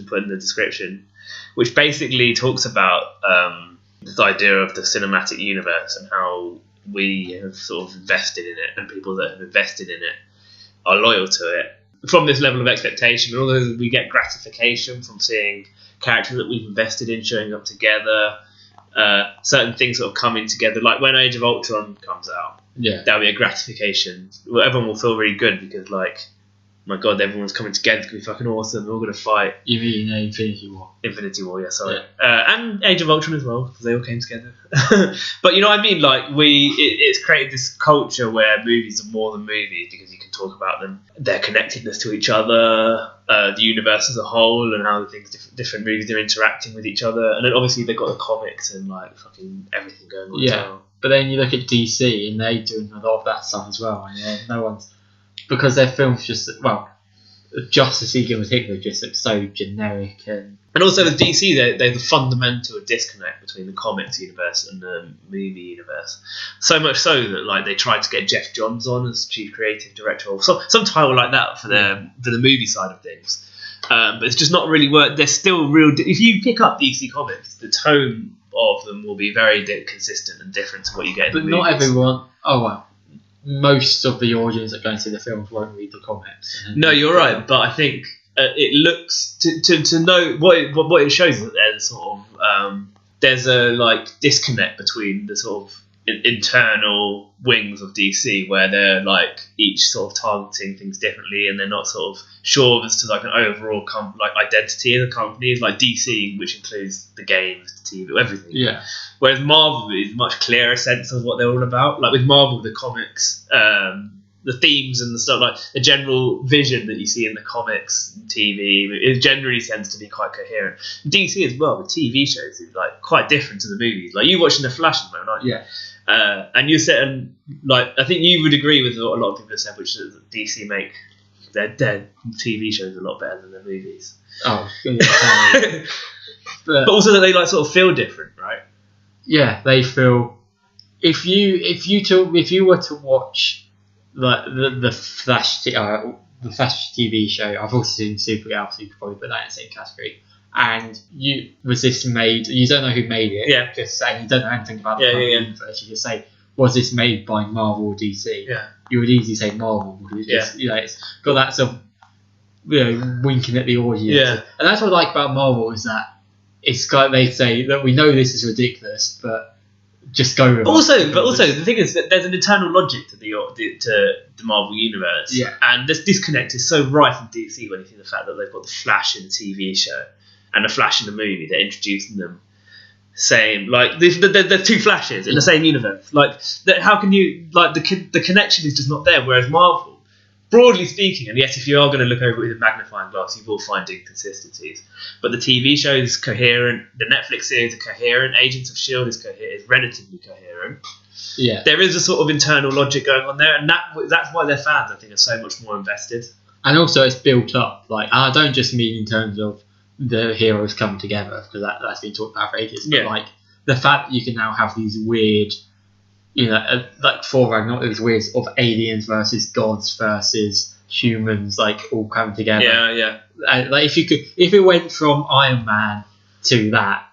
Speaker 2: put in the description, which basically talks about this idea of the cinematic universe and how we have sort of invested in it, and people that have invested in it are loyal to it from this level of expectation. And although we get gratification from seeing characters that we've invested in showing up together, certain things sort of coming together, like when Age of Ultron comes out, that'll be a gratification. Well, everyone will feel really good because, like, my God, everyone's coming together. It's gonna be fucking awesome. We're all gonna fight.
Speaker 1: You mean Infinity War?
Speaker 2: Infinity War, yeah, sorry. And Age of Ultron as well, because they all came together. But you know what I mean? Like, it's created this culture where movies are more than movies because you can talk about them, their connectedness to each other, the universe as a whole, and how the things different movies are interacting with each other. And then obviously they've got the comics and like fucking everything going on.
Speaker 1: Yeah, but then you look at DC and they're doing a lot of that stuff as well. And no one's, because their films just, Justice League in particular just look so generic. And
Speaker 2: also with DC, they're the fundamental disconnect between the comics universe and the movie universe. So much so that like they tried to get Jeff Johns on as chief creative director, or some title like that for the movie side of things. but it's just not really worth. There's still real. If you pick up DC Comics, the tone of them will be very consistent and different to what you get in the
Speaker 1: But
Speaker 2: movies.
Speaker 1: not everyone. Oh well, most of the audience that go and see the films won't read the comics.
Speaker 2: No, you're right, but I think it looks to know what it shows is that there's sort of there's a like disconnect between the sort of internal wings of DC where they're like each sort of targeting things differently, and they're not sort of sure as to like an overall identity of the company, like DC, which includes the games, the TV, everything.
Speaker 1: Yeah.
Speaker 2: Whereas Marvel is a much clearer sense of what they're all about. Like with Marvel, the comics, the themes and the stuff, like the general vision that you see in the comics, TV, it generally tends to be quite coherent. DC as well, the TV shows is like quite different to the movies. Like you watching The Flash at the moment, aren't you?
Speaker 1: Yeah.
Speaker 2: And you said, and like I think you would agree with what a lot of people have said, which is that DC make their TV shows a lot better than their movies.
Speaker 1: Oh, yeah.
Speaker 2: But also that they like sort of feel different, right?
Speaker 1: Yeah, they feel. If you were to watch like the Flash TV show, I've also seen Supergirl, so you could probably put that in the same category. And was this made? You don't know who made it.
Speaker 2: Yeah.
Speaker 1: Just saying, you don't know anything about the universe. You just say, was this made by Marvel or DC?
Speaker 2: Yeah.
Speaker 1: You would easily say Marvel because it's just, it's got that sort of winking at the audience.
Speaker 2: Yeah.
Speaker 1: And that's what I like about Marvel is that it's like they say that we know this is ridiculous, but just go with it.
Speaker 2: Also, the thing is that there's an internal logic to the Marvel universe.
Speaker 1: Yeah.
Speaker 2: And this disconnect is so rife in DC when you think the fact that they've got the Flash in the TV show and the Flash in the movie. They're introducing them. Same, like there's two Flashes in the same universe. Like, how can you like the connection is just not there? Whereas Marvel, broadly speaking, and yes, if you are going to look over it with a magnifying glass, you will find inconsistencies. But the TV show is coherent. The Netflix series are coherent. Agents of S.H.I.E.L.D. is relatively coherent.
Speaker 1: Yeah,
Speaker 2: there is a sort of internal logic going on there, and that's why their fans, I think, are so much more invested.
Speaker 1: And also, it's built up. Like, I don't just mean in terms of the heroes come together, because that's been talked about for ages. But like the fact that you can now have these weird, like for Ragnarok, these weird of aliens versus gods versus humans, like all come together.
Speaker 2: Yeah.
Speaker 1: Like if it went from Iron Man to that,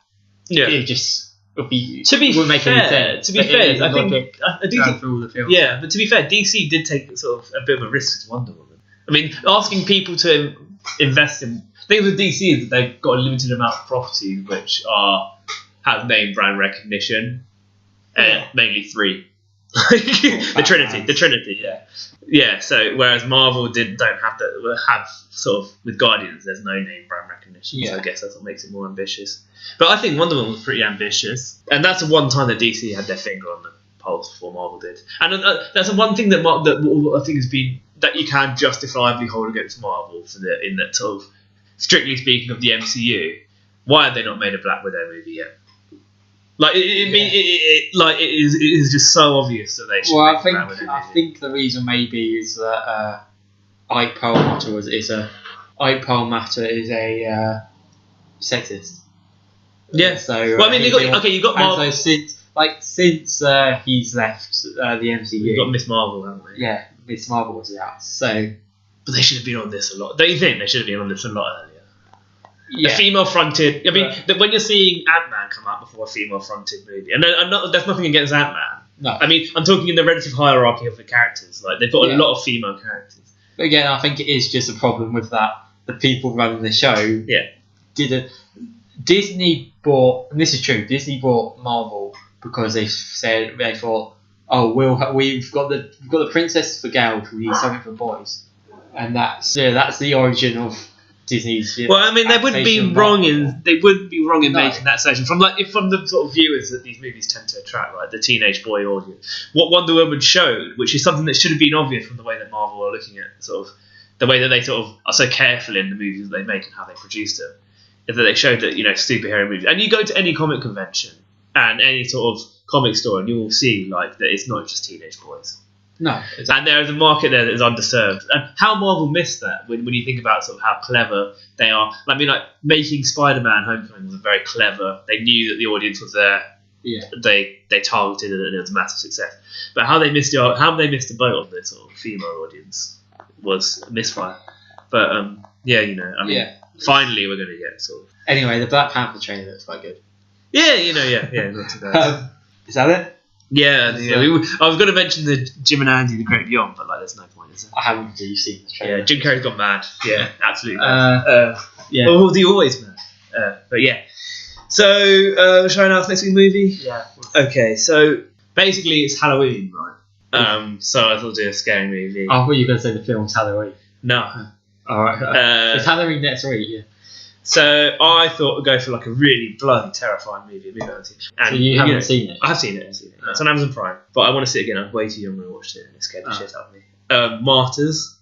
Speaker 1: it just would be.
Speaker 2: To be
Speaker 1: make any sense.
Speaker 2: To be fair, I do think
Speaker 1: through all the films.
Speaker 2: Yeah, but to be fair, DC did take sort of a bit of a risk with Wonder Woman. I mean, asking people to invest in. The thing with DC is that they've got a limited amount of properties which have name brand recognition. Mainly three. the Trinity. Yeah. So whereas Marvel don't have that. Have sort of with Guardians, there's no name brand recognition. Yeah. So I guess that's what makes it more ambitious. But I think Wonder Woman was pretty ambitious, and that's the one time that DC had their finger on the pulse before Marvel did. And that's the one thing that I think has been that you can justifiably hold against Marvel in that sort of. Strictly speaking of the MCU, why have they not made a Black Widow movie yet? Like it is just so obvious that they should.
Speaker 1: Well,
Speaker 2: make a Black Widow movie.
Speaker 1: I think the reason maybe is that Ike Perlmutter is a sexist.
Speaker 2: Yeah.
Speaker 1: So
Speaker 2: well, I mean, you got Marvel.
Speaker 1: So since he's left the MCU,
Speaker 2: you've got Miss Marvel, haven't they?
Speaker 1: Yeah, Miss Marvel was out. So.
Speaker 2: But they should have been on this a lot. Don't you think they should have been on this a lot earlier?
Speaker 1: Yeah.
Speaker 2: A female-fronted... I mean, when you're seeing Ant-Man come out before a female-fronted movie, and there's nothing against Ant-Man.
Speaker 1: No.
Speaker 2: I mean, I'm talking in the relative hierarchy of the characters. Like, they've got a lot of female characters.
Speaker 1: But again, I think it is just a problem with that. The people running the show Disney bought... And this is true. Disney bought Marvel because they thought, we've got the princess for girls. We need something for boys. And that's the origin of Disney's.
Speaker 2: Well, I mean, they wouldn't be wrong in making that selection from the sort of viewers that these movies tend to attract, like the teenage boy audience. What Wonder Woman showed, which is something that should have been obvious from the way that Marvel are looking at sort of the way that they sort of are so careful in the movies that they make and how they produce them, is that they showed that superhero movies. And you go to any comic convention and any sort of comic store, and you will see like that it's not just teenage boys.
Speaker 1: No, exactly.
Speaker 2: And there is a market there that is underserved. And how Marvel missed that when you think about sort of how clever they are. I mean, like making Spider-Man: Homecoming was very clever. They knew that the audience was there.
Speaker 1: Yeah.
Speaker 2: They targeted it, and it was a massive success. But how they missed the boat on the sort of female audience was a misfire. But I mean, finally we're going to get sort of.
Speaker 1: Anyway, the Black Panther trailer looks quite good.
Speaker 2: Yeah, not too bad.
Speaker 1: Is that it?
Speaker 2: Yeah. I was going to mention the Jim and Andy, The Great Beyond, but there's no point, is there?
Speaker 1: I haven't really seen the trailer.
Speaker 2: Yeah, Jim Carrey's gone mad. Yeah, absolutely mad.
Speaker 1: Yeah.
Speaker 2: Well, was he always mad? But yeah. So, shall I announce next week's movie?
Speaker 1: Yeah.
Speaker 2: Okay, so basically it's Halloween, right? So I thought I'd do a scary movie.
Speaker 1: I thought you were going to say the film's Halloween.
Speaker 2: No.
Speaker 1: Alright. It's Halloween next week, yeah.
Speaker 2: So I thought I'd go for like a really bloody terrifying movie. And,
Speaker 1: so you haven't seen it?
Speaker 2: I've seen it. It's on Amazon Prime, but I want to see it again. I'm way too young when I watched it and it scared the shit out of me. Martyrs.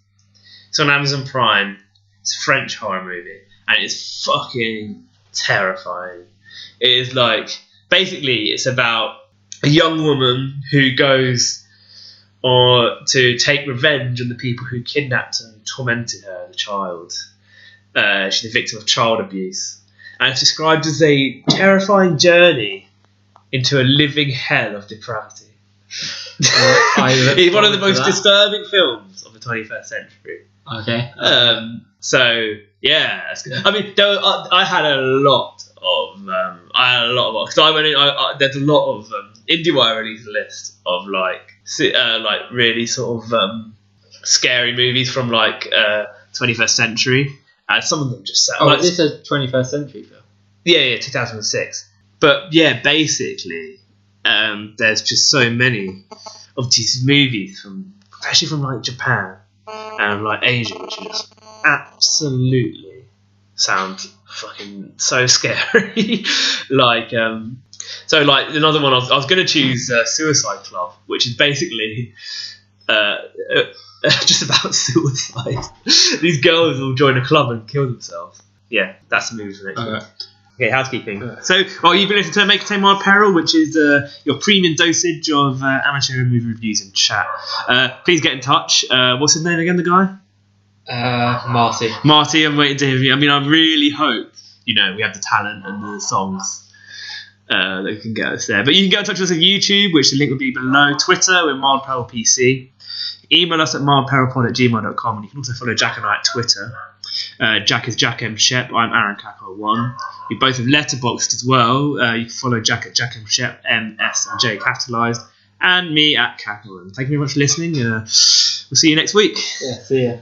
Speaker 2: It's on Amazon Prime. It's a French horror movie and it's fucking terrifying. It is like, basically it's about a young woman who goes to take revenge on the people who kidnapped and tormented her as a child. She's the victim of child abuse, and it's described as a terrifying journey into a living hell of depravity. It's one of the most disturbing films of the 21st century.
Speaker 1: Okay.
Speaker 2: So yeah, I mean, I had a lot of because I went in. There's a lot of IndieWire released a list of like really sort of scary movies from like 21st century. And some of them just sound
Speaker 1: like... is this a 21st century film?
Speaker 2: Yeah, 2006. But yeah, basically, there's just so many of these movies especially from like Japan and like Asia, which just absolutely sound fucking so scary. Like, so like another one, I was going to choose Suicide Club, which is basically just about suicide. These girls will join a club and kill themselves. Yeah, that's the movie for next week. Okay, housekeeping. So, you've been listening to Contain Mild Peril, which is your premium dosage of amateur movie reviews and chat. Please get in touch. What's his name again, the guy? Marty, I'm waiting to hear from you. I mean, I really hope, we have the talent and the songs that can get us there. But you can get in touch with us on YouTube, which the link will be below. Twitter, we're Mild Peril PC. Email us at mildperilpod@gmail.com, and you can also follow Jack and I at Twitter. Jack is Jack M. Shep. I'm Aaron Cackle1. We both have Letterboxd as well. You can follow Jack at Jack M. Shep, M, S, and J capitalised, and me at Cackle. Thank you very much for listening. We'll see you next week.
Speaker 1: Yeah, see ya.